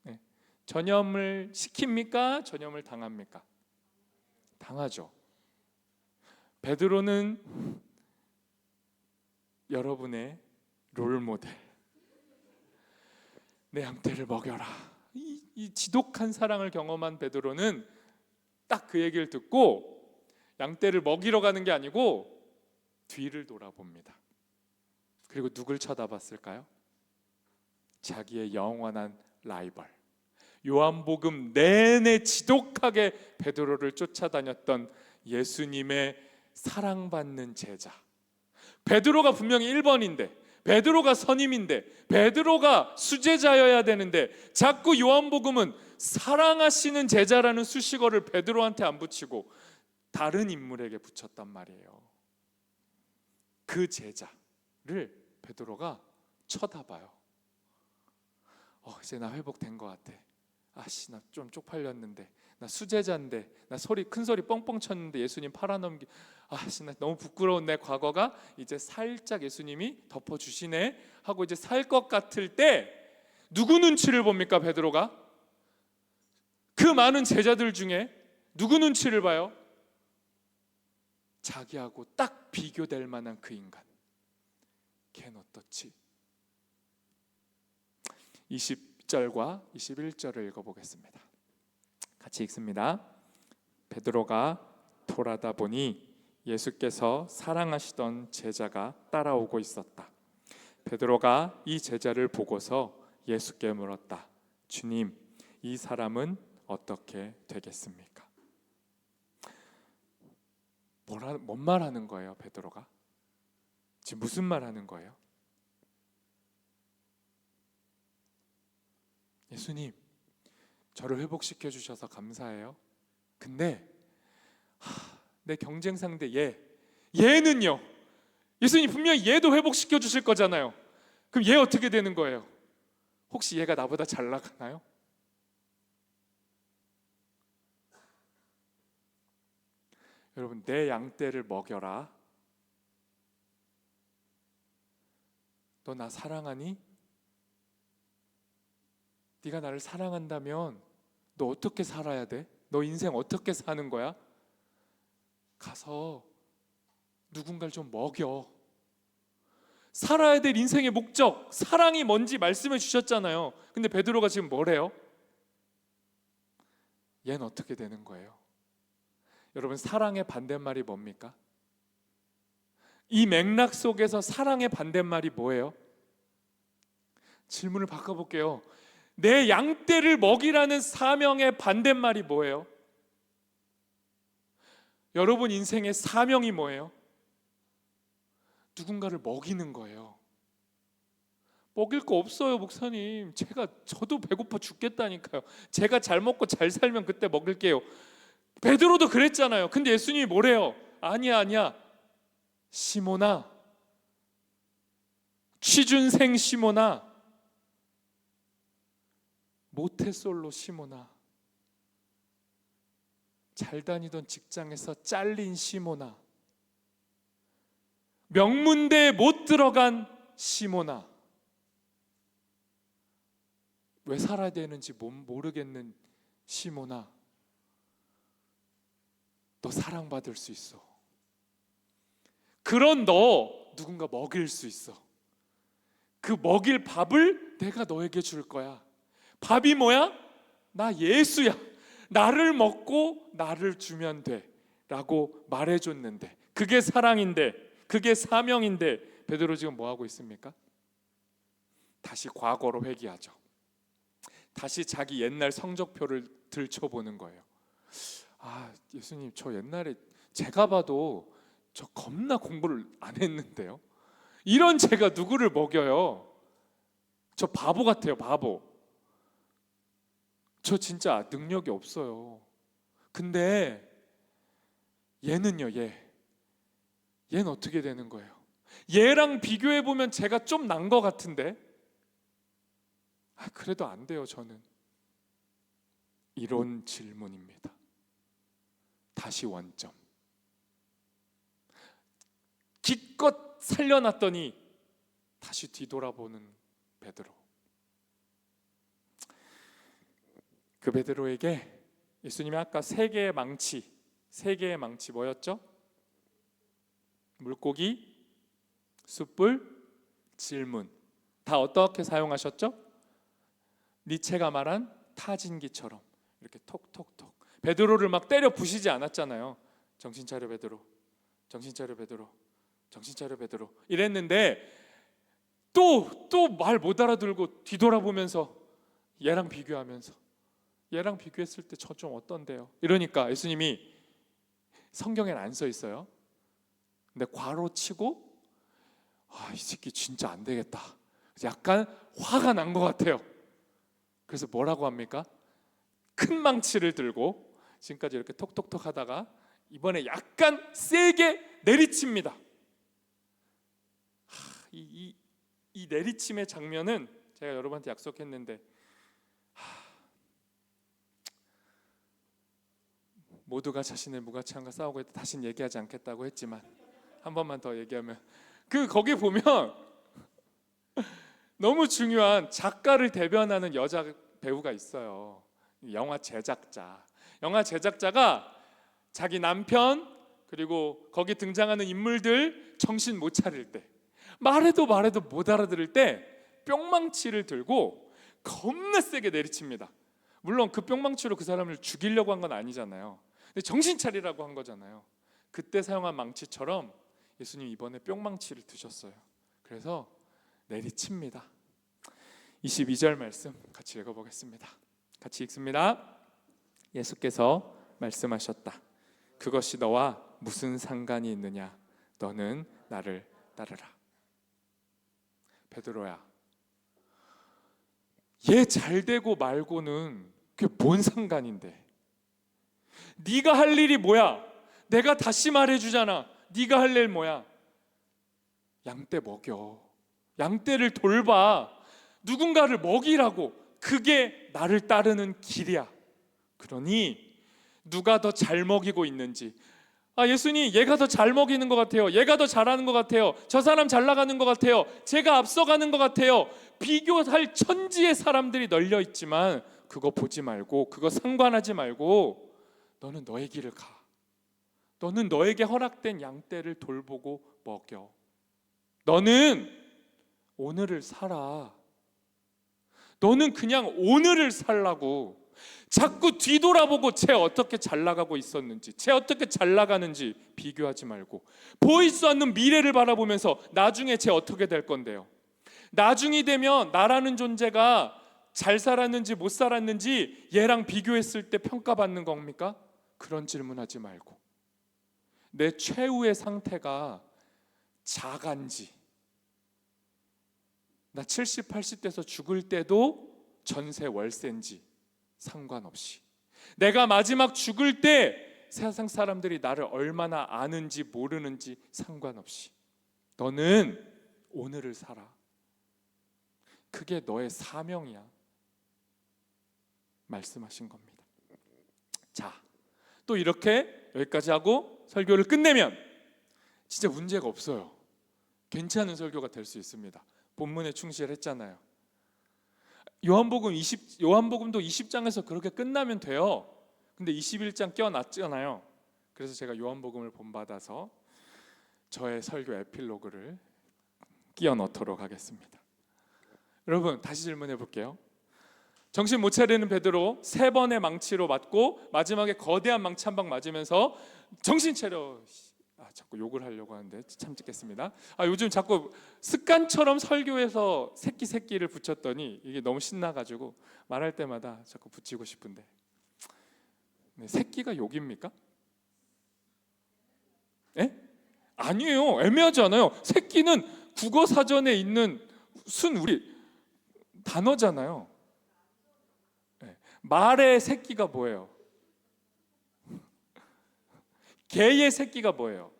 네. 전염을 시킵니까? 전염을 당합니까? 당하죠. 베드로는 여러분의 롤모델, 내 양떼를 먹여라. 이 지독한 사랑을 경험한 베드로는 딱 그 얘기를 듣고 양떼를 먹이러 가는 게 아니고 뒤를 돌아봅니다. 그리고 누굴 쳐다봤을까요? 자기의 영원한 라이벌, 요한복음 내내 지독하게 베드로를 쫓아다녔던 예수님의 사랑받는 제자. 베드로가 분명히 1번인데, 베드로가 선임인데, 베드로가 수제자여야 되는데 자꾸 요한복음은 사랑하시는 제자라는 수식어를 베드로한테 안 붙이고 다른 인물에게 붙였단 말이에요. 그 제자를 베드로가 쳐다봐요. 이제 나 회복된 것 같아. 나 좀 쪽팔렸는데, 나 수제자인데, 나 큰 소리 뻥뻥 쳤는데 예수님 팔아넘기, 나 너무 부끄러운 내 과거가 이제 살짝 예수님이 덮어주시네 하고 이제 살 것 같을 때 누구 눈치를 봅니까? 베드로가 그 많은 제자들 중에 누구 눈치를 봐요? 자기하고 딱 비교될 만한 그 인간. 걘 어떻지? 20절과 21절을 읽어보겠습니다. 같이 읽습니다. 베드로가 돌아다 보니 예수께서 사랑하시던 제자가 따라오고 있었다. 베드로가 이 제자를 보고서 예수께 물었다. 주님, 이 사람은 어떻게 되겠습니까? 뭔 말하는 거예요, 베드로가? 지금 무슨 말하는 거예요? 예수님, 저를 회복시켜 주셔서 감사해요. 근데 내 경쟁 상대 얘는요? 예수님 분명히 얘도 회복시켜 주실 거잖아요. 그럼 얘 어떻게 되는 거예요? 혹시 얘가 나보다 잘 나가나요? 여러분, 내 양떼를 먹여라. 너 나 사랑하니? 네가 나를 사랑한다면 너 어떻게 살아야 돼? 너 인생 어떻게 사는 거야? 가서 누군가를 좀 먹여. 살아야 될 인생의 목적, 사랑이 뭔지 말씀해 주셨잖아요. 근데 베드로가 지금 뭐래요? 얘는 어떻게 되는 거예요? 여러분, 사랑의 반대말이 뭡니까? 이 맥락 속에서 사랑의 반대말이 뭐예요? 질문을 바꿔볼게요. 내 양떼를 먹이라는 사명의 반대말이 뭐예요? 여러분 인생의 사명이 뭐예요? 누군가를 먹이는 거예요. 먹일 거 없어요, 목사님. 저도 배고파 죽겠다니까요. 제가 잘 먹고 잘 살면 그때 먹을게요. 베드로도 그랬잖아요. 근데 예수님이 뭐래요? 아니야. 시몬아, 취준생 시몬아, 모태솔로 시몬아, 잘 다니던 직장에서 잘린 시몬아, 명문대에 못 들어간 시몬아, 왜 살아야 되는지 모르겠는 시몬아, 너 사랑받을 수 있어. 그런 너 누군가 먹일 수 있어. 그 먹일 밥을 내가 너에게 줄 거야. 밥이 뭐야? 나 예수야. 나를 먹고 나를 주면 돼 라고 말해줬는데, 그게 사랑인데, 그게 사명인데, 베드로 지금 뭐하고 있습니까? 다시 과거로 회귀하죠. 다시 자기 옛날 성적표를 들춰보는 거예요. 예수님, 저 옛날에 제가 봐도 저 겁나 공부를 안 했는데요. 이런 제가 누구를 먹여요? 저 바보 같아요, 바보. 저 진짜 능력이 없어요. 근데 얘는요, 얘는 어떻게 되는 거예요? 얘랑 비교해보면 제가 좀 난 것 같은데, 그래도 안 돼요, 저는. 이런 질문입니다. 다시 원점. 기껏 살려놨더니 다시 뒤돌아보는 베드로. 그 베드로에게 예수님이 아까 세 개의 망치 뭐였죠? 물고기, 숯불, 질문. 다 어떻게 사용하셨죠? 니체가 말한 타진기처럼 이렇게 톡톡톡. 베드로를 막 때려 부시지 않았잖아요. 정신 차려 베드로, 정신 차려 베드로, 정신 차려 베드로 이랬는데, 또 말 못 알아들고 뒤돌아보면서 얘랑 비교하면서, 얘랑 비교했을 때 저 좀 어떤데요? 이러니까 예수님이, 성경에는 안 써 있어요. 근데 괄호 치고, 이 새끼 진짜 안 되겠다. 약간 화가 난 것 같아요. 그래서 뭐라고 합니까? 큰 망치를 들고 지금까지 이렇게 톡톡톡 하다가 이번에 약간 세게 내리칩니다. 이 내리침의 장면은 제가 여러분한테 약속했는데, 모두가 자신의 무가치함과 싸우고 있다, 다시는 얘기하지 않겠다고 했지만 한 번만 더 얘기하면, 거기 보면 너무 중요한 작가를 대변하는 여자 배우가 있어요. 영화 제작자가 자기 남편 그리고 거기 등장하는 인물들 정신 못 차릴 때, 말해도 못 알아들을 때 뿅망치를 들고 겁나 세게 내리칩니다. 물론 그 뿅망치로 그 사람을 죽이려고 한 건 아니잖아요. 근데 정신 차리라고 한 거잖아요. 그때 사용한 망치처럼 예수님 이번에 뿅망치를 드셨어요. 그래서 내리칩니다. 22절 말씀 같이 읽어보겠습니다. 같이 읽습니다. 예수께서 말씀하셨다. 그것이 너와 무슨 상관이 있느냐? 너는 나를 따르라. 베드로야, 얘 잘 되고 말고는 그게 뭔 상관인데? 네가 할 일이 뭐야? 내가 다시 말해주잖아. 네가 할 일 뭐야? 양떼 먹여. 양떼를 돌봐. 누군가를 먹이라고. 그게 나를 따르는 길이야. 그러니 누가 더 잘 먹이고 있는지, 예수님, 얘가 더 잘 먹이는 것 같아요. 얘가 더 잘하는 것 같아요. 저 사람 잘 나가는 것 같아요. 제가 앞서가는 것 같아요. 비교할 천지의 사람들이 널려 있지만 그거 보지 말고, 그거 상관하지 말고 너는 너의 길을 가. 너는 너에게 허락된 양떼를 돌보고 먹여. 너는 오늘을 살아. 너는 그냥 오늘을 살라고. 자꾸 뒤돌아보고 쟤 어떻게 잘 나가고 있었는지, 쟤 어떻게 잘 나가는지 비교하지 말고, 보이지 않는 미래를 바라보면서 나중에 쟤 어떻게 될 건데요. 나중이 되면 나라는 존재가 잘 살았는지 못 살았는지 얘랑 비교했을 때 평가받는 겁니까? 그런 질문하지 말고, 내 최후의 상태가 자간지, 나 70, 80대에서 죽을 때도 전세 월세인지 상관없이, 내가 마지막 죽을 때 세상 사람들이 나를 얼마나 아는지 모르는지 상관없이 너는 오늘을 살아. 그게 너의 사명이야. 말씀하신 겁니다. 자, 또 이렇게 여기까지 하고 설교를 끝내면 진짜 문제가 없어요. 괜찮은 설교가 될 수 있습니다. 본문에 충실했잖아요. 요한복음도 20장에서 그렇게 끝나면 돼요. 근데 21장 껴놨잖아요. 그래서 제가 요한복음을 본받아서 저의 설교 에필로그를 끼워 넣도록 하겠습니다. 여러분, 다시 질문해 볼게요. 정신 못 차리는 베드로 3번의 망치로 맞고 마지막에 거대한 망치 한 방 맞으면서 정신 차려. 자꾸 욕을 하려고 하는데 참겠습니다. 요즘 자꾸 습관처럼 설교에서 새끼를 붙였더니 이게 너무 신나가지고 말할 때마다 자꾸 붙이고 싶은데, 새끼가 욕입니까? 에? 아니에요. 애매하지 않아요. 새끼는 국어 사전에 있는 우리 단어잖아요. 말의 새끼가 뭐예요? 개의 새끼가 뭐예요?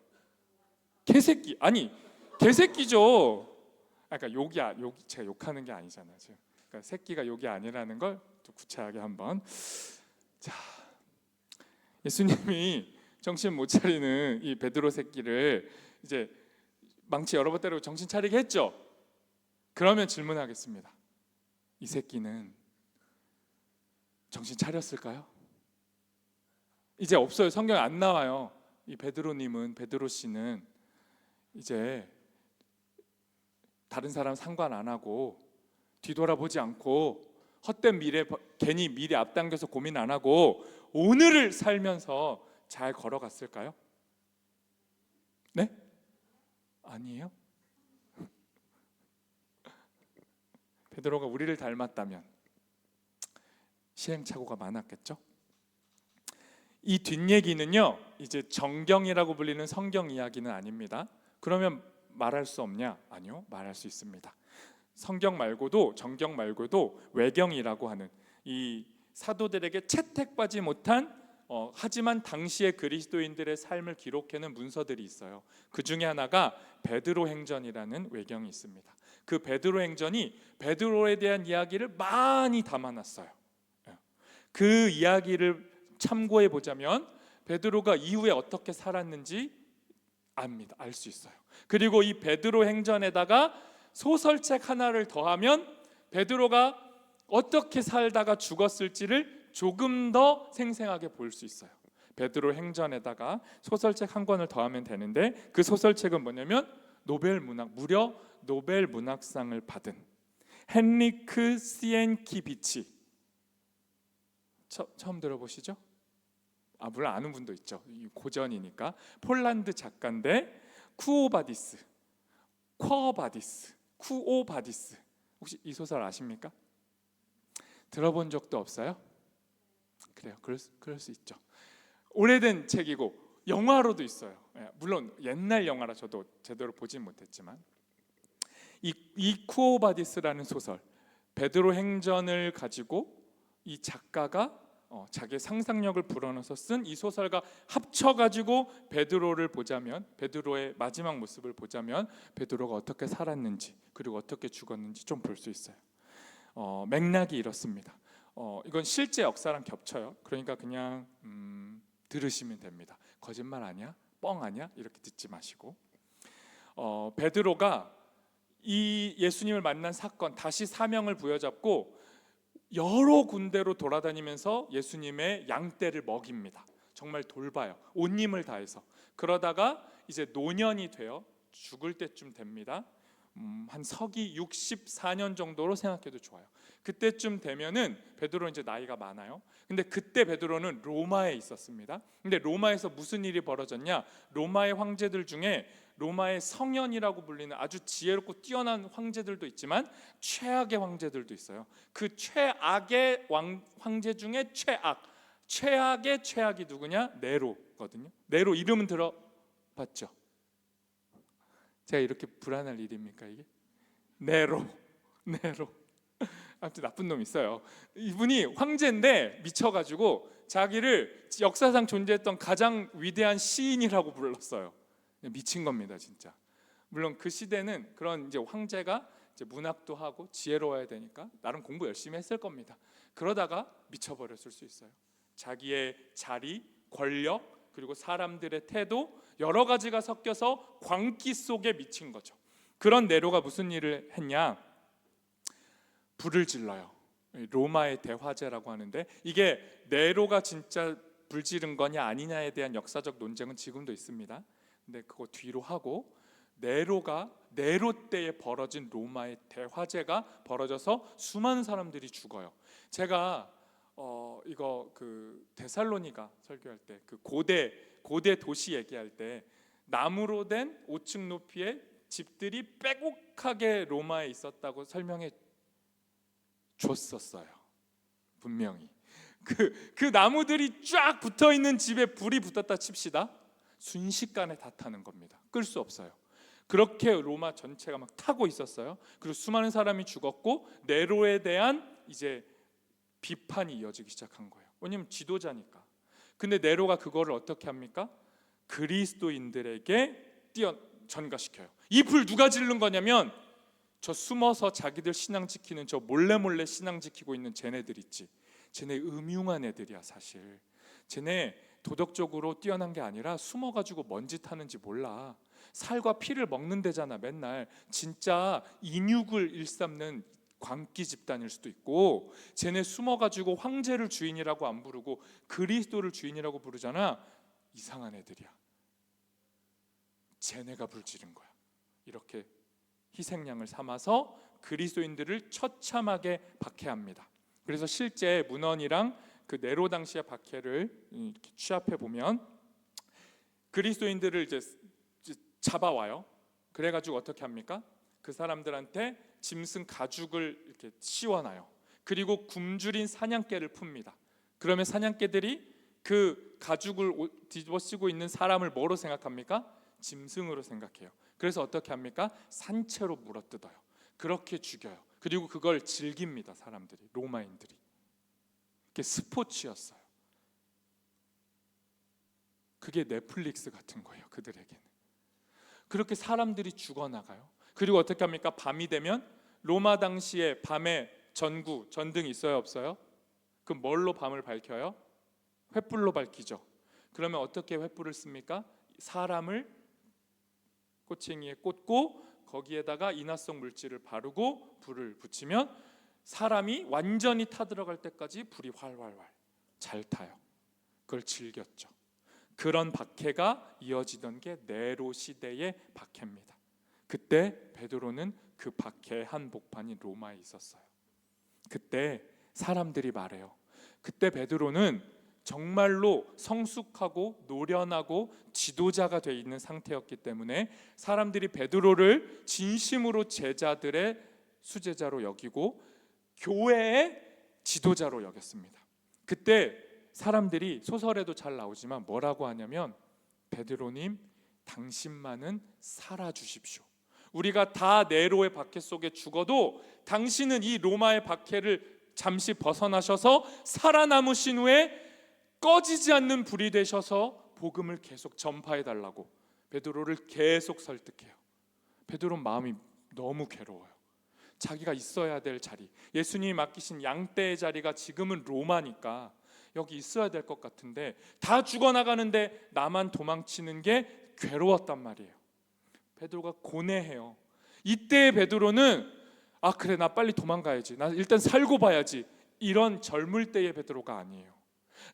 개새끼. 아니, 개새끼죠. 제가 욕하는 게 아니잖아요. 그러니까 새끼가 욕이 아니라는 걸 좀 구체하게 한번. 자, 예수님이 정신 못 차리는 이 베드로 새끼를 이제 망치 여러 번 때리고 정신 차리게 했죠. 그러면 질문하겠습니다. 이 새끼는 정신 차렸을까요? 이제 없어요. 성경에 안 나와요. 이 베드로 씨는 이제 다른 사람 상관 안 하고 뒤돌아보지 않고 헛된 미래, 괜히 미래 앞당겨서 고민 안 하고 오늘을 살면서 잘 걸어갔을까요? 네? 아니에요? 베드로가 우리를 닮았다면 시행착오가 많았겠죠? 이 뒷얘기는요, 이제 정경이라고 불리는 성경 이야기는 아닙니다. 그러면 말할 수 없냐? 아니요, 말할 수 있습니다. 정경 말고도 외경이라고 하는 이 사도들에게 채택받지 못한 하지만 당시의 그리스도인들의 삶을 기록해낸 문서들이 있어요. 그 중에 하나가 베드로 행전이라는 외경이 있습니다. 그 베드로 행전이 베드로에 대한 이야기를 많이 담아놨어요. 그 이야기를 참고해 보자면 베드로가 이후에 어떻게 살았는지 알 수 있어요. 그리고 이 베드로 행전에다가 소설책 하나를 더하면 베드로가 어떻게 살다가 죽었을지를 조금 더 생생하게 볼 수 있어요. 베드로 행전에다가 소설책 한 권을 더하면 되는데, 그 소설책은 뭐냐면 무려 노벨 문학상을 받은 헨리크 시엔키비치. 처음 들어보시죠? 물론 아는 분도 있죠. 고전이니까. 폴란드 작가인데 쿠오바디스. 혹시 이 소설 아십니까? 들어본 적도 없어요? 그래요. 그럴 수 있죠. 오래된 책이고 영화로도 있어요. 물론 옛날 영화라 저도 제대로 보진 못했지만 이 쿠오바디스라는 소설, 베드로 행전을 가지고 이 작가가 자기의 상상력을 불어넣어서 쓴 이 소설과 합쳐가지고 베드로를 보자면, 베드로의 마지막 모습을 보자면 베드로가 어떻게 살았는지 그리고 어떻게 죽었는지 좀 볼 수 있어요. 맥락이 이렇습니다. 이건 실제 역사랑 겹쳐요. 그러니까 그냥 들으시면 됩니다. 거짓말 아니야? 뻥 아니야? 이렇게 듣지 마시고, 베드로가 이 예수님을 만난 사건, 다시 사명을 부여잡고 여러 군데로 돌아다니면서 예수님의 양떼를 먹입니다. 정말 돌봐요. 온 힘을 다해서. 그러다가 이제 노년이 되어 죽을 때쯤 됩니다. 한 서기 64년 정도로 생각해도 좋아요. 그때쯤 되면은 베드로 이제 나이가 많아요. 근데 그때 베드로는 로마에 있었습니다. 근데 로마에서 무슨 일이 벌어졌냐? 로마의 황제들 중에 로마의 성현이라고 불리는 아주 지혜롭고 뛰어난 황제들도 있지만 최악의 황제들도 있어요. 그 최악의 황제 중에 최악의 최악이 누구냐? 네로거든요. 네로 이름은 들어봤죠? 제가 이렇게 불안할 일입니까 이게? 네로. 아무튼 나쁜 놈 있어요. 이분이 황제인데 미쳐가지고 자기를 역사상 존재했던 가장 위대한 시인이라고 불렀어요. 미친 겁니다 진짜. 물론 그 시대는 그런 이제 황제가 이제 문학도 하고 지혜로워야 되니까 나름 공부 열심히 했을 겁니다. 그러다가 미쳐버렸을 수 있어요. 자기의 자리, 권력, 그리고 사람들의 태도 여러 가지가 섞여서 광기 속에 미친 거죠. 그런 네로가 무슨 일을 했냐? 불을 질러요. 로마의 대화재라고 하는데 이게 네로가 진짜 불 지른 거냐 아니냐에 대한 역사적 논쟁은 지금도 있습니다. 근데 그거 뒤로 하고 네로 때에 벌어진 로마의 대화재가 벌어져서 수많은 사람들이 죽어요. 제가 이거 그 데살로니가 설교할 때 그 고대 도시 얘기할 때 나무로 된 5층 높이의 집들이 빼곡하게 로마에 있었다고 설명해 줬었어요. 분명히 그 나무들이 쫙 붙어 있는 집에 불이 붙었다 칩시다. 순식간에 다 타는 겁니다. 끌 수 없어요. 그렇게 로마 전체가 막 타고 있었어요. 그리고 수많은 사람이 죽었고 네로에 대한 이제 비판이 이어지기 시작한 거예요. 왜냐면 지도자니까. 근데 네로가 그거를 어떻게 합니까? 그리스도인들에게 전가시켜요. 이 불 누가 지른 거냐면 저 숨어서 자기들 신앙 지키는 저 몰래 신앙 지키고 있는 쟤네들 있지. 쟤네 음흉한 애들이야 사실. 쟤네 도덕적으로 뛰어난 게 아니라 숨어가지고 뭔 짓 하는지 몰라. 살과 피를 먹는 데잖아 맨날. 진짜 인육을 일삼는 광기 집단일 수도 있고, 쟤네 숨어가지고 황제를 주인이라고 안 부르고 그리스도를 주인이라고 부르잖아. 이상한 애들이야. 쟤네가 불지른 거야. 이렇게 희생양을 삼아서 그리스도인들을 처참하게 박해합니다. 그래서 실제 문헌이랑 그 네로 당시의 박해를 이렇게 취합해 보면 그리스도인들을 이제 잡아와요. 그래가지고 어떻게 합니까? 그 사람들한테 짐승 가죽을 이렇게 씌워놔요. 그리고 굶주린 사냥개를 풉니다. 그러면 사냥개들이 그 가죽을 뒤집어 쓰고 있는 사람을 뭐로 생각합니까? 짐승으로 생각해요. 그래서 어떻게 합니까? 산채로 물어뜯어요. 그렇게 죽여요. 그리고 그걸 즐깁니다. 사람들이, 로마인들이. 그게 스포츠였어요. 그게 넷플릭스 같은 거예요. 그들에게는. 그렇게 사람들이 죽어나가요. 그리고 어떻게 합니까? 밤이 되면 로마 당시에 밤에 전등이 있어요? 없어요? 그럼 뭘로 밤을 밝혀요? 횃불로 밝히죠. 그러면 어떻게 횃불을 씁니까? 사람을 꼬챙이에 꽂고 거기에다가 인화성 물질을 바르고 불을 붙이면 사람이 완전히 타들어갈 때까지 불이 활활 잘 타요. 그걸 즐겼죠. 그런 박해가 이어지던 게 네로 시대의 박해입니다. 그때 베드로는 그 박해의 한복판인 로마에 있었어요. 그때 사람들이 말해요. 그때 베드로는 정말로 성숙하고 노련하고 지도자가 돼 있는 상태였기 때문에 사람들이 베드로를 진심으로 제자들의 수제자로 여기고 교회의 지도자로 여겼습니다. 그때 사람들이 소설에도 잘 나오지만 뭐라고 하냐면 베드로님 당신만은 살아주십시오. 우리가 다 네로의 박해 속에 죽어도 당신은 이 로마의 박해를 잠시 벗어나셔서 살아남으신 후에 꺼지지 않는 불이 되셔서 복음을 계속 전파해 달라고 베드로를 계속 설득해요. 베드로 마음이 너무 괴로워요. 자기가 있어야 될 자리, 예수님이 맡기신 양떼의 자리가 지금은 로마니까 여기 있어야 될 것 같은데 다 죽어나가는데 나만 도망치는 게 괴로웠단 말이에요. 베드로가 고뇌해요. 이때 베드로는 아 그래 나 빨리 도망가야지, 나 일단 살고 봐야지, 이런 젊을 때의 베드로가 아니에요.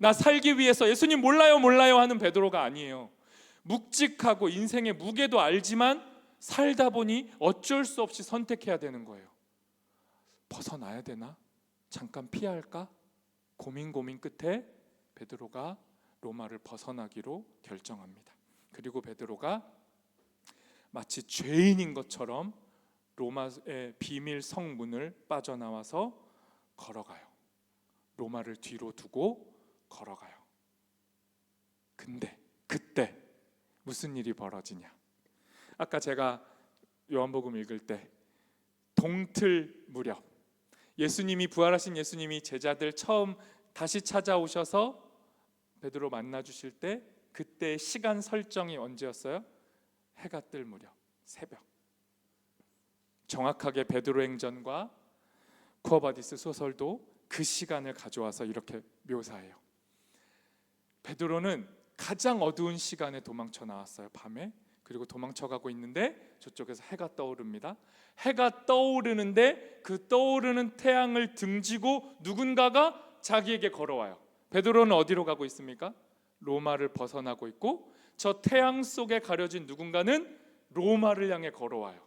나 살기 위해서 예수님 몰라요 몰라요 하는 베드로가 아니에요. 묵직하고 인생의 무게도 알지만 살다 보니 어쩔 수 없이 선택해야 되는 거예요. 벗어나야 되나? 잠깐 피할까? 고민 끝에 베드로가 로마를 벗어나기로 결정합니다. 그리고 베드로가 마치 죄인인 것처럼 로마의 비밀 성문을 빠져나와서 걸어가요. 로마를 뒤로 두고 걸어가요. 근데 그때 무슨 일이 벌어지냐? 아까 제가 요한복음 읽을 때 동틀 무렵 예수님이 부활하신 예수님이 제자들 처음 다시 찾아오셔서 베드로 만나 주실 때 그때 시간 설정이 언제였어요? 해가 뜰 무렵, 새벽. 정확하게 베드로행전과 쿠어바디스 소설도 그 시간을 가져와서 이렇게 묘사해요. 베드로는 가장 어두운 시간에 도망쳐 나왔어요. 밤에. 그리고 도망쳐가고 있는데 저쪽에서 해가 떠오릅니다. 해가 떠오르는데 그 떠오르는 태양을 등지고 누군가가 자기에게 걸어와요. 베드로는 어디로 가고 있습니까? 로마를 벗어나고 있고 저 태양 속에 가려진 누군가는 로마를 향해 걸어와요.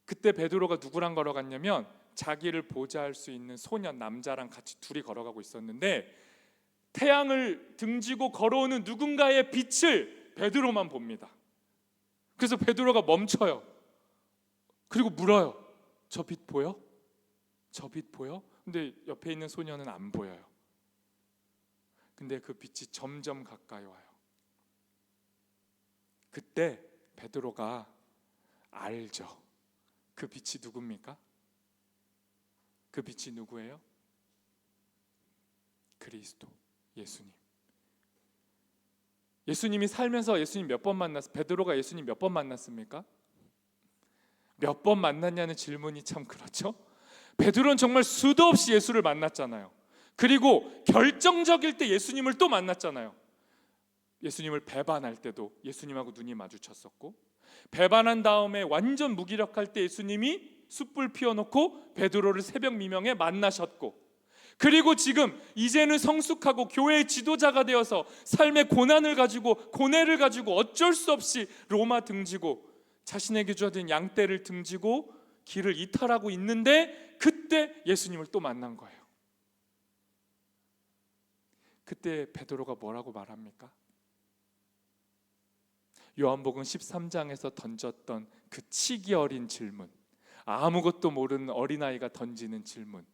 그때 베드로가 누구랑 걸어갔냐면 자기를 보좌할 수 있는 소년 남자랑 같이 둘이 걸어가고 있었는데 태양을 등지고 걸어오는 누군가의 빛을 베드로만 봅니다. 그래서 베드로가 멈춰요. 그리고 물어요. 저 빛 보여? 저 빛 보여? 근데 옆에 있는 소년은 안 보여요. 근데 그 빛이 점점 가까이 와요. 그때 베드로가 알죠. 그 빛이 누굽니까? 그 빛이 누구예요? 그리스도, 예수님. 예수님이 살면서 예수님 몇 번 만났어요? 베드로가 예수님 몇 번 만났습니까? 몇 번 만났냐는 질문이 참 그렇죠? 베드로는 정말 수도 없이 예수를 만났잖아요. 그리고 결정적일 때 예수님을 또 만났잖아요. 예수님을 배반할 때도 예수님하고 눈이 마주쳤었고, 배반한 다음에 완전 무기력할 때 예수님이 숯불 피워놓고 베드로를 새벽 미명에 만나셨고, 그리고 지금 이제는 성숙하고 교회의 지도자가 되어서 삶의 고난을 가지고 고뇌를 가지고 어쩔 수 없이 로마 등지고 자신에게 주어진 양떼를 등지고 길을 이탈하고 있는데 그때 예수님을 또 만난 거예요. 그때 베드로가 뭐라고 말합니까? 요한복음 13장에서 던졌던 그 치기 어린 질문, 아무것도 모르는 어린아이가 던지는 질문,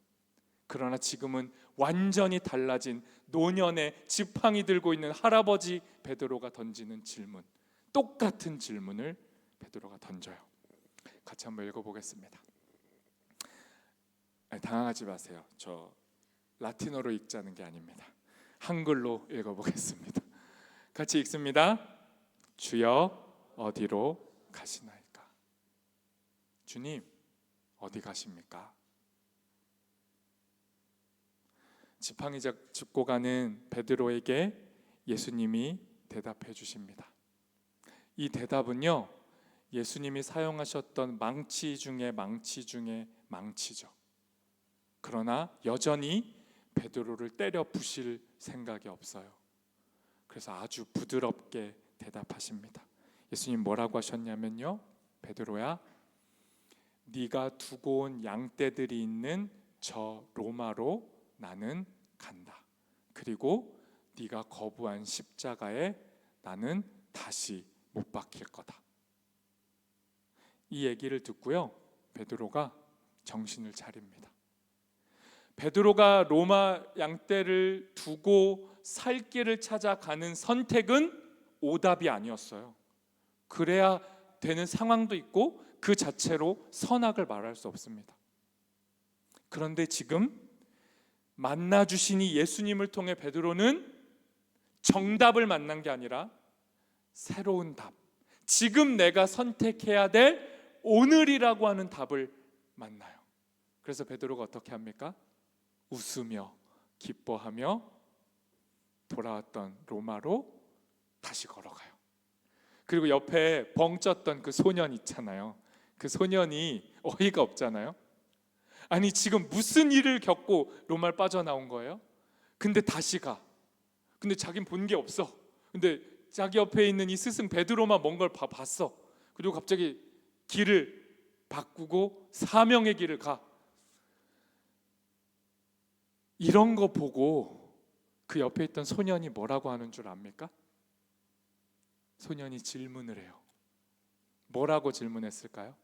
그러나 지금은 완전히 달라진 노년의 지팡이 들고 있는 할아버지 베드로가 던지는 질문, 똑같은 질문을 베드로가 던져요. 같이 한번 읽어보겠습니다. 당황하지 마세요. 저 라틴어로 읽자는 게 아닙니다. 한글로 읽어보겠습니다. 같이 읽습니다. 주여 어디로 가시나이까? 주님 어디 가십니까? 지팡이 짚고 가는 베드로에게 예수님이 대답해 주십니다. 이 대답은요, 예수님이 사용하셨던 망치 중에 망치 중에 망치죠. 그러나 여전히 베드로를 때려 부실 생각이 없어요. 그래서 아주 부드럽게 대답하십니다. 예수님 뭐라고 하셨냐면요, 베드로야, 네가 두고 온 양떼들이 있는 저 로마로 나는 간다. 그리고 네가 거부한 십자가에 나는 다시 못 박힐 거다. 이 얘기를 듣고요, 베드로가 정신을 차립니다. 베드로가 로마 양떼를 두고 살 길을 찾아가는 선택은 오답이 아니었어요. 그래야 되는 상황도 있고 그 자체로 선악을 말할 수 없습니다. 그런데 지금 만나 주시니 예수님을 통해 베드로는 정답을 만난 게 아니라 새로운 답, 지금 내가 선택해야 될 오늘이라고 하는 답을 만나요. 그래서 베드로가 어떻게 합니까? 웃으며 기뻐하며 돌아왔던 로마로 다시 걸어가요. 그리고 옆에 벙쪘던 그 소년 있잖아요. 그 소년이 어이가 없잖아요. 아니 지금 무슨 일을 겪고 로마를 빠져나온 거예요? 근데 다시 가. 근데 자긴 본 게 없어. 근데 자기 옆에 있는 이 스승 베드로만 뭔가를 봤어. 그리고 갑자기 길을 바꾸고 사명의 길을 가. 이런 거 보고 그 옆에 있던 소년이 뭐라고 하는 줄 압니까? 소년이 질문을 해요. 뭐라고 질문했을까요?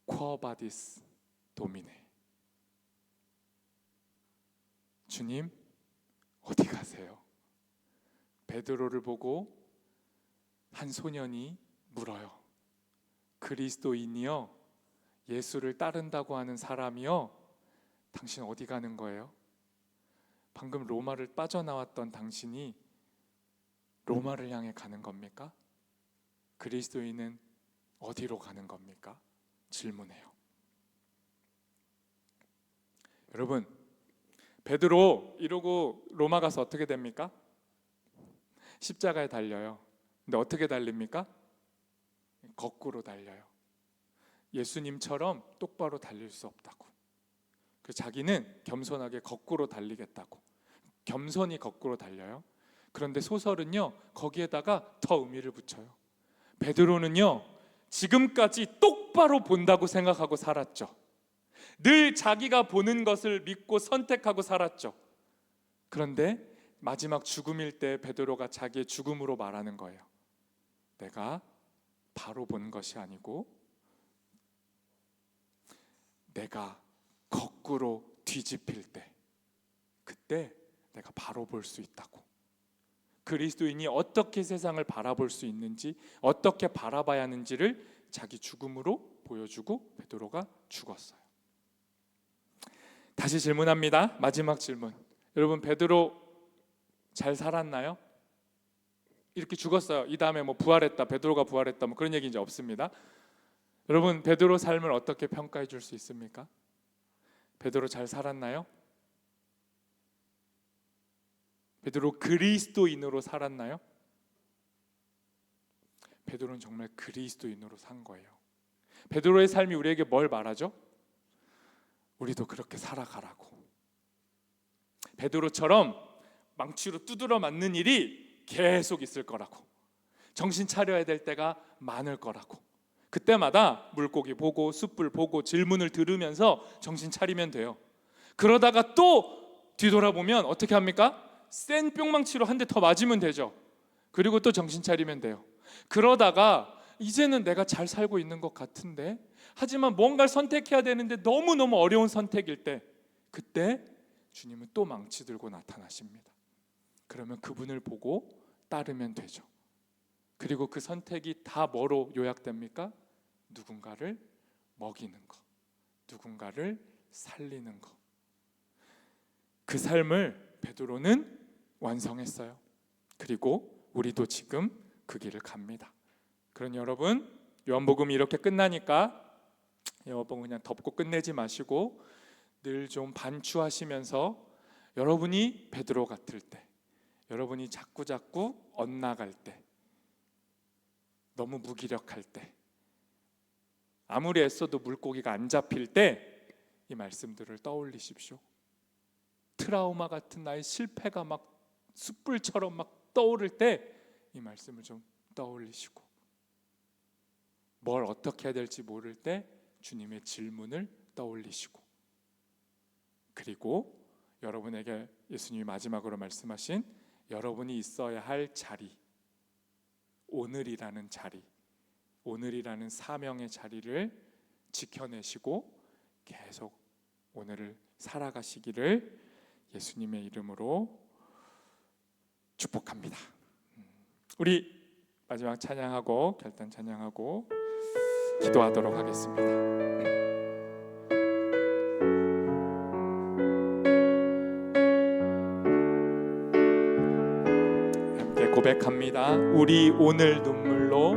Quo vadis Domine. 주님, 어디 가세요? 베드로를 보고 한 소년이 물어요. 그리스도인이요, 예수를 따른다고 하는 사람이요, 당신 어디 가는 거예요? 방금 로마를 빠져나왔던 당신이 로마를 향해 가는 겁니까? 그리스도인은 어디로 가는 겁니까? 질문해요. 여러분, 베드로 이러고 로마 가서 어떻게 됩니까? 십자가에 달려요. 근데 어떻게 달립니까? 거꾸로 달려요. 예수님처럼 똑바로 달릴 수 없다고. 그래서 자기는 겸손하게 거꾸로 달리겠다고. 겸손히 거꾸로 달려요. 그런데 소설은요, 거기에다가 더 의미를 붙여요. 베드로는요, 지금까지 똑바로 본다고 생각하고 살았죠. 늘 자기가 보는 것을 믿고 선택하고 살았죠. 그런데 마지막 죽음일 때 베드로가 자기의 죽음으로 말하는 거예요. 내가 바로 본 것이 아니고 내가 거꾸로 뒤집힐 때, 그때 내가 바로 볼 수 있다고. 그리스도인이 어떻게 세상을 바라볼 수 있는지, 어떻게 바라봐야 하는지를 자기 죽음으로 보여주고 베드로가 죽었어요. 다시 질문합니다. 마지막 질문. 여러분, 베드로 잘 살았나요? 이렇게 죽었어요. 이 다음에 뭐 부활했다, 베드로가 부활했다, 뭐 그런 얘기 이제 없습니다. 여러분, 베드로 삶을 어떻게 평가해 줄 수 있습니까? 베드로 잘 살았나요? 베드로 그리스도인으로 살았나요? 베드로는 정말 그리스도인으로 산 거예요. 베드로의 삶이 우리에게 뭘 말하죠? 우리도 그렇게 살아가라고. 베드로처럼 망치로 두드러 맞는 일이 계속 있을 거라고. 정신 차려야 될 때가 많을 거라고. 그때마다 물고기 보고 숯불 보고 질문을 들으면서 정신 차리면 돼요. 그러다가 또 뒤돌아보면 어떻게 합니까? 센 뿅망치로 한 대 더 맞으면 되죠. 그리고 또 정신 차리면 돼요. 그러다가 이제는 내가 잘 살고 있는 것 같은데, 하지만 뭔가를 선택해야 되는데 너무너무 어려운 선택일 때, 그때 주님은 또 망치 들고 나타나십니다. 그러면 그분을 보고 따르면 되죠. 그리고 그 선택이 다 뭐로 요약됩니까? 누군가를 먹이는 것, 누군가를 살리는 것. 그 삶을 베드로는 완성했어요. 그리고 우리도 지금 그 길을 갑니다. 그런 여러분, 요한복음이 이렇게 끝나니까 요한복음 그냥 덮고 끝내지 마시고 늘 좀 반추하시면서 여러분이 베드로 같을 때, 여러분이 자꾸 엇나갈 때, 너무 무기력할 때, 아무리 애써도 물고기가 안 잡힐 때 이 말씀들을 떠올리십시오. 트라우마 같은 나의 실패가 막 숯불처럼 막 떠오를 때 이 말씀을 좀 떠올리시고, 뭘 어떻게 해야 될지 모를 때 주님의 질문을 떠올리시고, 그리고 여러분에게 예수님이 마지막으로 말씀하신 여러분이 있어야 할 자리, 오늘이라는 자리, 오늘이라는 사명의 자리를 지켜내시고 계속 오늘을 살아가시기를 예수님의 이름으로 축복합니다. 우리 마지막 찬양하고 결단 찬양하고 기도하도록 하겠습니다. 함께 고백합니다. 우리 오늘 눈물로,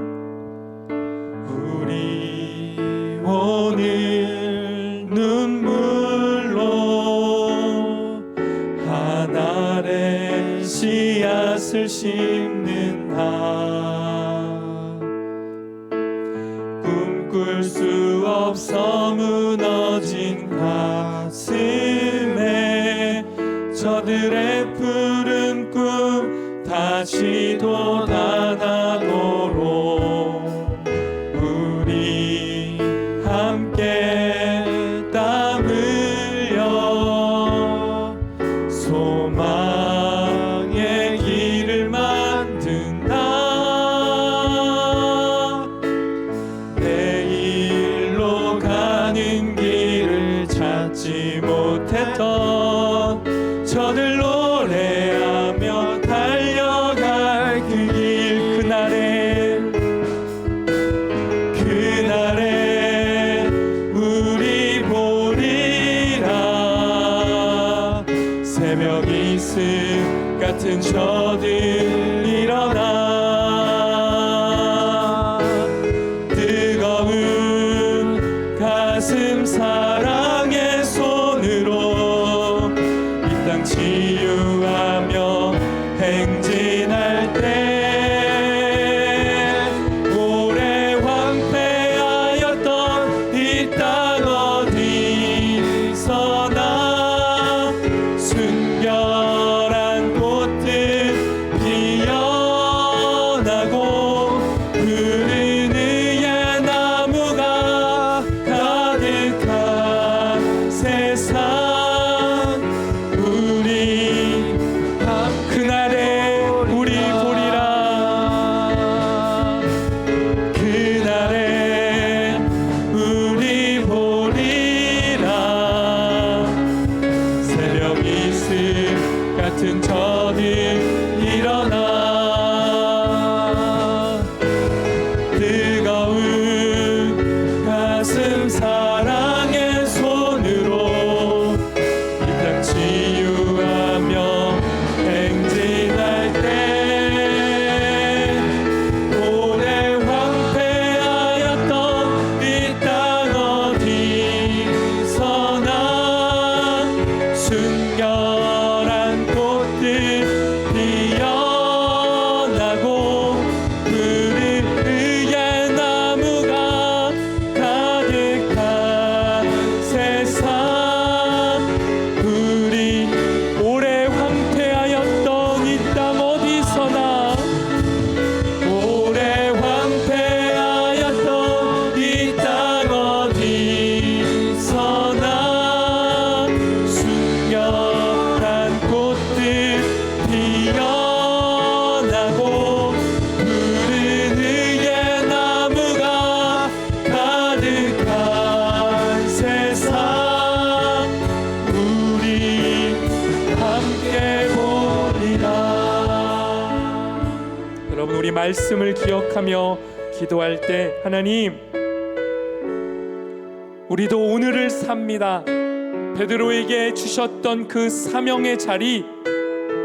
우리 오늘 눈물로 한 알의 씨앗을 심는다. 꿈꿀 수 없어 무너진 가슴에 저들의 푸른 꿈 다시 돋아나도록 우리 함께 땀 흘려 소망의 길을 만든다. 내일로 가는 길을 찾지 못했던 저들 노래하며 달려갈 그 길, 그날에 우리 보리라. 새벽 이슬 같은 저들 일어나 뜨거운 가슴 사랑의 손으로 이 땅 치유하며 행진할 때 오래 황폐하였던 이 땅 어디서나 순결한 꽃들 피어나고 푸른 의의 나무가 가득한 세상. 그날에 우리 보리라. 그날에 우리 보리라. 새벽 이슬 같은 저들 일어나 뜨거운 가슴 사랑의 손으로 이 땅 치유하며 행진할 때 오래 황폐하였던 이 땅 어디서나 순결한 꽃들 피어나고 푸른 의의 나무가 가득한 세상. 우리 오래 황폐하였던 이 땅 어디서나, 오래 황폐하였던 이 땅 어디서나 순결한 꽃들 피어나고 푸른 의의 나무가 가득한 세상. 우리 함께 보리라. 여러분, 우리 말씀을 기억하며 기도할 때 하나님, 우리도 오늘을 삽니다. 베드로에게 주셨던 그 사명의 자리,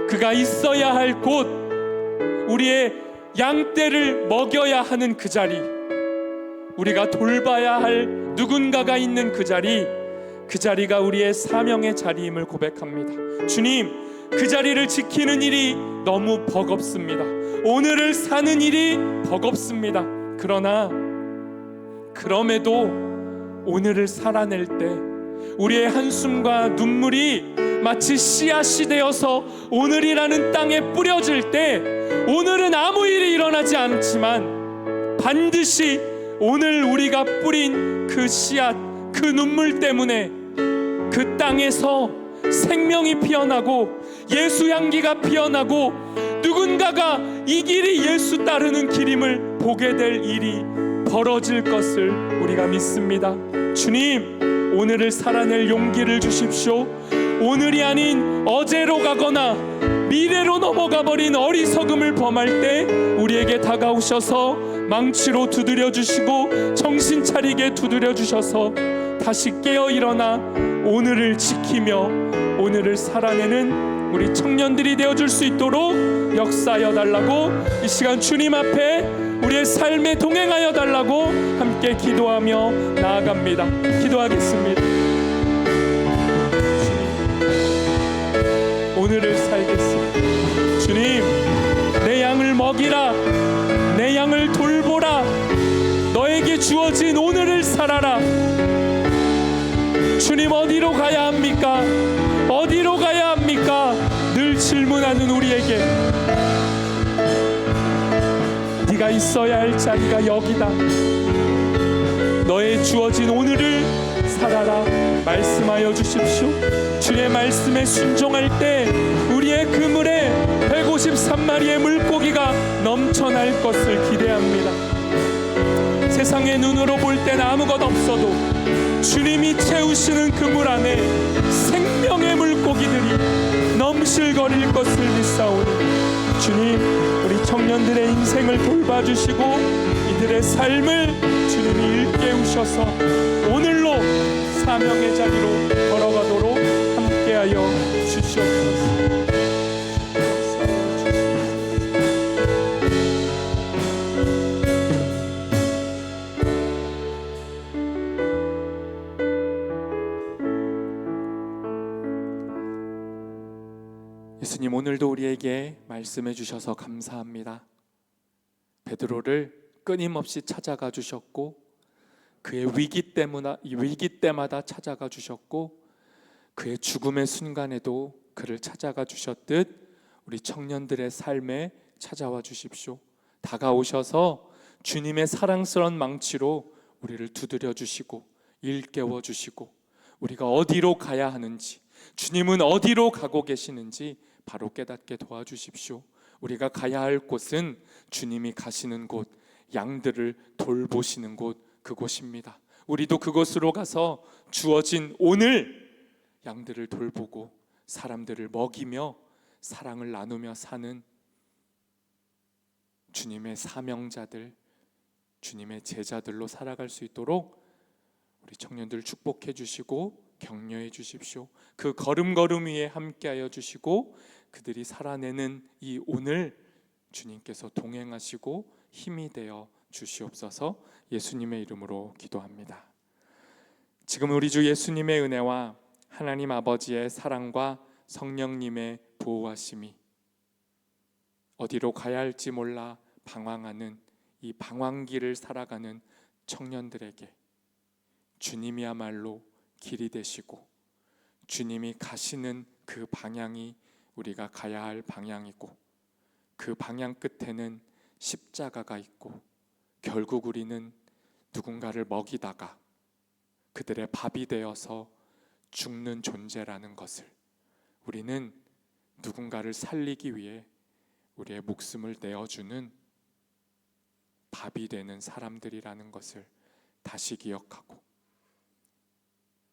그가 있어야 할 곳, 우리의 양떼를 먹여야 하는 그 자리, 우리가 돌봐야 할 누군가가 있는 그 자리가 우리의 사명의 자리임을 고백합니다. 주님, 그 자리를 지키는 일이 너무 버겁습니다. 오늘을 사는 일이 버겁습니다. 그럼에도 오늘을 살아낼 때 우리의 한숨과 눈물이 마치 씨앗이 되어서 오늘이라는 땅에 뿌려질 때, 오늘은 아무 일이 일어나지 않지만 반드시 오늘 우리가 뿌린 그 씨앗, 그 눈물 때문에 그 땅에서 생명이 피어나고 예수 향기가 피어나고 누군가가 이 길이 예수 따르는 길임을 보게 될 일이 벌어질 것을 우리가 믿습니다. 주님, 오늘을 살아낼 용기를 주십시오. 오늘이 아닌 어제로 가거나 미래로 넘어가 버린 어리석음을 범할 때 우리에게 다가오셔서 망치로 두드려 주시고 정신 차리게 두드려 주셔서 다시 깨어 일어나 오늘을 지키며 오늘을 살아내는 우리 청년들이 되어줄 수 있도록 역사하여 달라고 이 시간 주님 앞에 우리의 삶에 동행하여 달라고 함께 기도하며 나아갑니다. 기도하겠습니다. 주님, 오늘을 살겠습니다. 주님, 내 양을 먹이라, 내 양을 돌보라, 너에게 주어진 오늘을 살아라. 주님, 어디로 가야 합니까? 어디로 가야 합니까? 늘 질문하는 우리에게 네가 있어야 할 자리가 여기다. 너의 주어진 오늘을 살아라 말씀하여 주십시오. 주의 말씀에 순종할 때 우리의 그물에 153마리의 물고기가 넘쳐날 것을 기대합니다. 세상의 눈으로 볼 때는 아무것도 없어도 주님이 채우시는 그물 안에 생명의 물고기들이 넘실거릴 것을 믿사오니 주님, 우리 청년들의 인생을 돌봐주시고 이들의 삶을 주님이 일깨우셔서 오늘로 사명의 자리로 걸어가도록 함께하여 주시옵소서. 예수님, 오늘도 우리에게 말씀해 주셔서 감사합니다. 베드로를 끊임없이 찾아가 주셨고 그의 위기 때마다 찾아가 주셨고 그의 죽음의 순간에도 그를 찾아가 주셨듯 우리 청년들의 삶에 찾아와 주십시오. 다가오셔서 주님의 사랑스러운 망치로 우리를 두드려 주시고 일깨워 주시고 우리가 어디로 가야 하는지, 주님은 어디로 가고 계시는지 바로 깨닫게 도와주십시오. 우리가 가야 할 곳은 주님이 가시는 곳, 양들을 돌보시는 곳, 그곳입니다. 우리도 그곳으로 가서 주어진 오늘 양들을 돌보고 사람들을 먹이며 사랑을 나누며 사는 주님의 사명자들, 주님의 제자들로 살아갈 수 있도록 우리 청년들 축복해 주시고 격려해 주십시오. 그 걸음걸음 위에 함께하여 주시고 그들이 살아내는 이 오늘 주님께서 동행하시고 힘이 되어 주시옵소서. 예수님의 이름으로 기도합니다. 지금 우리 주 예수님의 은혜와 하나님 아버지의 사랑과 성령님의 보호하심이 어디로 가야 할지 몰라 방황하는 이 방황길을 살아가는 청년들에게 주님이야말로 길이 되시고 주님이 가시는 그 방향이 우리가 가야 할 방향이고 그 방향 끝에는 십자가가 있고 결국 우리는 누군가를 먹이다가 그들의 밥이 되어서 죽는 존재라는 것을, 우리는 누군가를 살리기 위해 우리의 목숨을 내어주는 밥이 되는 사람들이라는 것을 다시 기억하고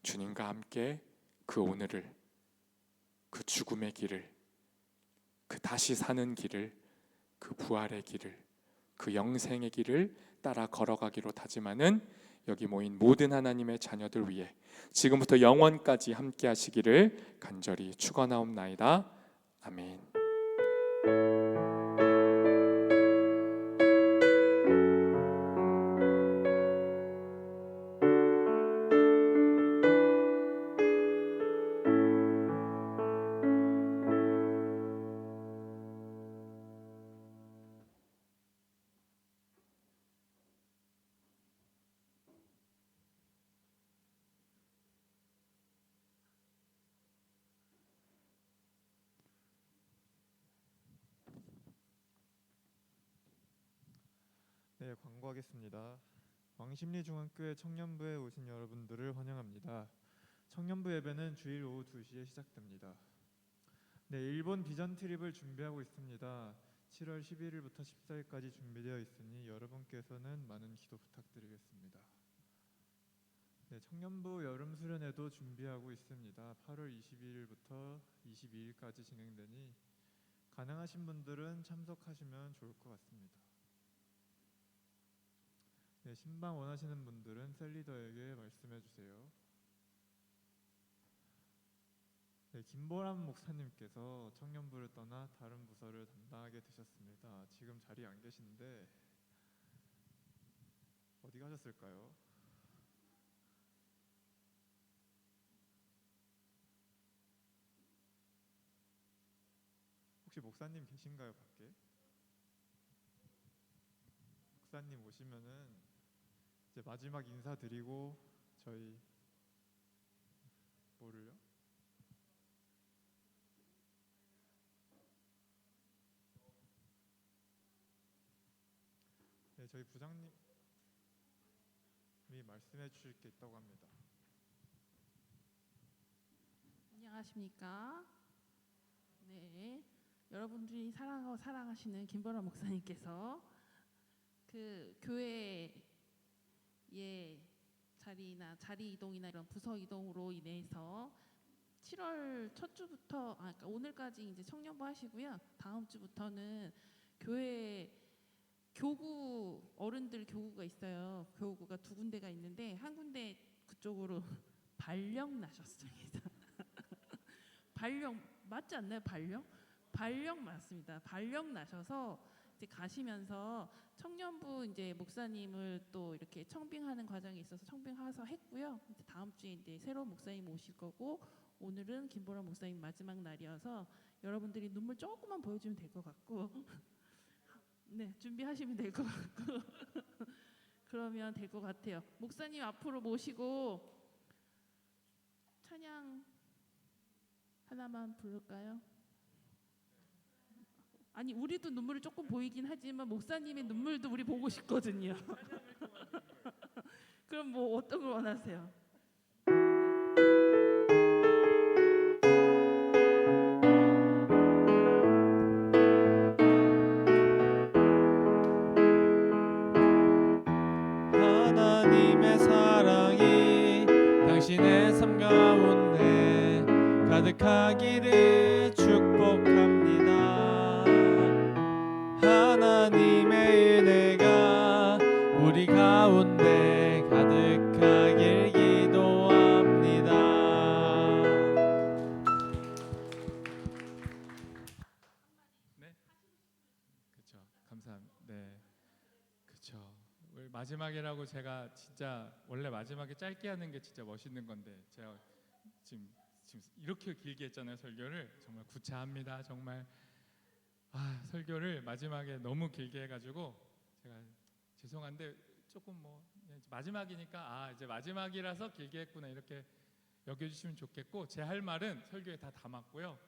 주님과 함께 그 오늘을, 그 죽음의 길을, 그 다시 사는 길을, 그 부활의 길을, 그 영생의 길을 따라 걸어가기로 다짐하는 여기 모인 모든 하나님의 자녀들 위해 지금부터 영원까지 함께 하시기를 간절히 축원하옵나이다. 아멘. 네, 광고하겠습니다. 왕십리중앙교회 청년부에 오신 여러분들을 환영합니다. 청년부 예배는 주일 오후 2시에 시작됩니다. 네, 일본 비전 트립을 준비하고 있습니다. 7월 11일부터 14일까지 준비되어 있으니 여러분께서는 많은 기도 부탁드리겠습니다. 네, 청년부 여름 수련회도 준비하고 있습니다. 8월 22일부터 22일까지 진행되니 가능하신 분들은 참석하시면 좋을 것 같습니다. 네, 신방 원하시는 분들은 셀리더에게 말씀해 주세요. 네, 김보람 목사님께서 청년부를 떠나 다른 부서를 담당하게 되셨습니다. 지금 자리에 안 계신데 어디 가셨을까요? 혹시 목사님 계신가요, 밖에? 목사님 오시면은 이제 마지막 인사드리고 저희 뭐를요? 네, 저희 부장님이 말씀해 주실 게 있다고 합니다. 안녕하십니까? 네, 여러분들이 사랑하고 사랑하시는 김보라 목사님께서 그 교회의 자리 이동이나 이런 부서 이동으로 인해서 7월 첫 주부터 그러니까 오늘까지 이제 청년부 하시고요. 다음 주부터는 교회 교구 어른들 교구가 있어요. 교구가 두 군데가 있는데 한 군데 그쪽으로 발령 나셨습니다. 발령 맞지 않나요? 발령 맞습니다. 발령 나셔서 이제 가시면서 청년부 이제 목사님을 또 이렇게 청빙하는 과정이 있어서 청빙해서 했고요. 이제 다음 주에 이제 새로운 목사님 오실 거고 오늘은 김보라 목사님 마지막 날이어서 여러분들이 눈물 조금만 보여주면 될 것 같고 네 준비하시면 될 것 같고 그러면 될 것 같아요. 목사님 앞으로 모시고 찬양 하나만 부를까요? 아니 우리도 눈물이 조금 보이긴 하지만 목사님의 눈물도 우리 보고 싶거든요. 그럼 뭐 어떤 걸 원하세요? 하나님의 사랑이 당신의 삶 가운데 가득하기를 축복합니다. 하나님의 은혜가 우리 가운데 가득하길 기도합니다. 네, 그렇죠. 감사합니다. 네, 그렇죠. 마지막이라고 제가 진짜 원래 마지막에 짧게 하는 게 진짜 멋있는 건데 제가 지금 이렇게 길게 했잖아요. 설교를 정말 구차합니다. 정말 설교를 마지막에 너무 길게 해가지고 제가 죄송한데 조금 뭐 마지막이니까 이제 마지막이라서 길게 했구나 이렇게 여겨주시면 좋겠고 제 할 말은 설교에 다 담았고요.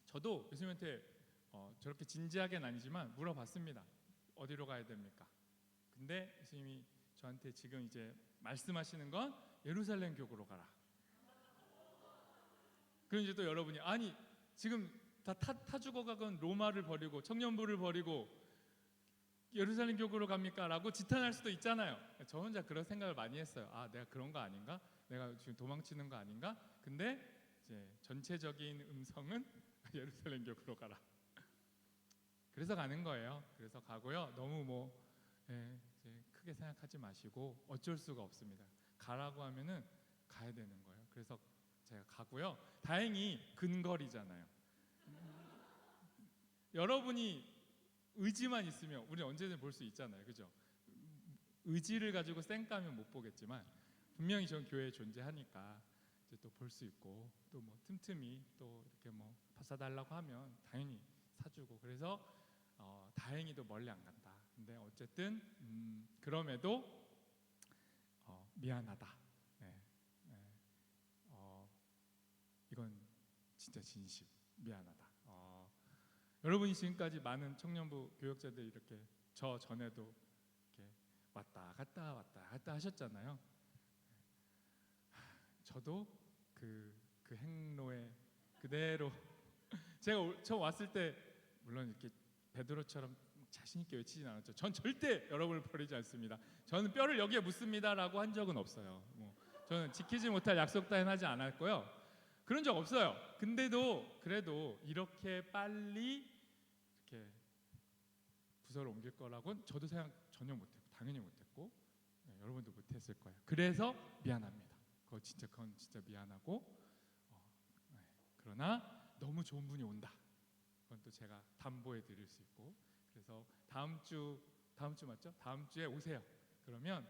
저도 교수님한테 저렇게 진지하게는 아니지만 물어봤습니다. 어디로 가야 됩니까? 근데 교수님이 저한테 지금 이제 말씀하시는 건 예루살렘 교구로 가라. 그럼 이제 또 여러분이 아니 지금 다 타 죽어가건 로마를 버리고 청년부를 버리고 예루살렘 교구로 갑니까? 라고 지탄할 수도 있잖아요. 저 혼자 그런 생각을 많이 했어요. 내가 그런 거 아닌가? 내가 지금 도망치는 거 아닌가? 근데 이제 전체적인 음성은 예루살렘 교구로 가라. 그래서 가는 거예요. 그래서 가고요. 너무 이제 크게 생각하지 마시고 어쩔 수가 없습니다. 가라고 하면은 가야 되는 거예요. 그래서 제가 가고요. 다행히 근거리잖아요. 여러분이 의지만 있으면 우리 언제든 볼 수 있잖아요. 그죠? 의지를 가지고 쌩까면 못 보겠지만 분명히 전 교회에 존재하니까 이제 또 볼 수 있고 또 뭐 틈틈이 또 이렇게 뭐 사달라고 하면 당연히 사주고 그래서 다행히도 멀리 안 간다. 근데 어쨌든 그럼에도 미안하다. 네, 네. 이건 진짜 진심 미안하다. 여러분이 지금까지 많은 청년부 교역자들 이렇게 저 전에도 이렇게 왔다 갔다 하셨잖아요. 저도 그 행로에 그대로 제가 처음 왔을 때 물론 이렇게 베드로처럼 자신 있게 외치진 않았죠. 전 절대 여러분을 버리지 않습니다. 저는 뼈를 여기에 묻습니다라고 한 적은 없어요. 저는 지키지 못할 약속 따윈 하지 않았고요. 그런 적 없어요. 근데도 그래도 이렇게 빨리 이렇게 부서를 옮길 거라고는 저도 생각 전혀 못했고 당연히 못했고 여러분도 못했을 거예요. 그래서 미안합니다. 그건 진짜 미안하고 네. 그러나 너무 좋은 분이 온다. 그건 또 제가 담보해 드릴 수 있고 그래서 다음 주 맞죠? 다음 주에 오세요. 그러면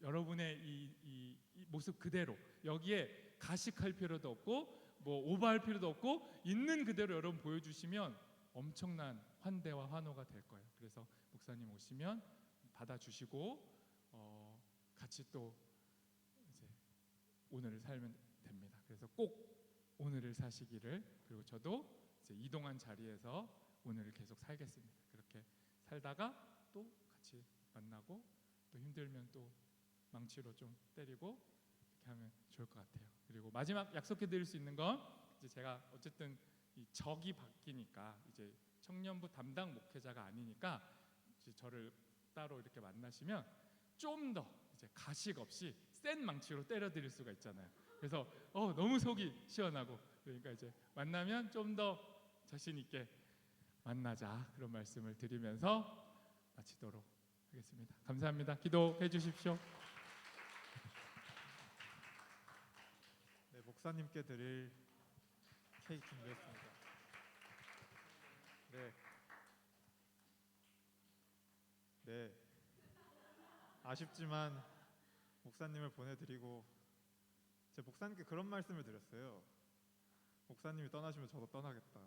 여러분의 이 모습 그대로 여기에 가식할 필요도 없고 뭐 오버할 필요도 없고 있는 그대로 여러분 보여주시면 엄청난 환대와 환호가 될 거예요. 그래서 목사님 오시면 받아주시고 같이 또 이제 오늘을 살면 됩니다. 그래서 꼭 오늘을 사시기를 그리고 저도 이제 이동한 자리에서 오늘을 계속 살겠습니다. 그렇게 살다가 또 같이 만나고 또 힘들면 또 망치로 좀 때리고 이렇게 하면 좋을 것 같아요. 그리고 마지막 약속해드릴 수 있는 건 이제 제가 어쨌든 이 적이 바뀌니까 이제 청년부 담당 목회자가 아니니까 이제 저를 따로 이렇게 만나시면 좀 더 이제 가식 없이 센 망치로 때려드릴 수가 있잖아요. 그래서 너무 속이 시원하고 그러니까 이제 만나면 좀 더 자신 있게 만나자 그런 말씀을 드리면서 마치도록 하겠습니다. 감사합니다. 기도해 주십시오. 네, 목사님께 드릴 케이크 준비했습니다. 네, 아쉽지만 목사님을 보내드리고 제 목사님께 그런 말씀을 드렸어요. 목사님이 떠나시면 저도 떠나겠다.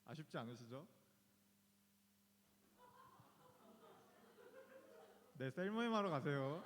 아쉽지 않으시죠? 네, 셀모임 하러 가세요.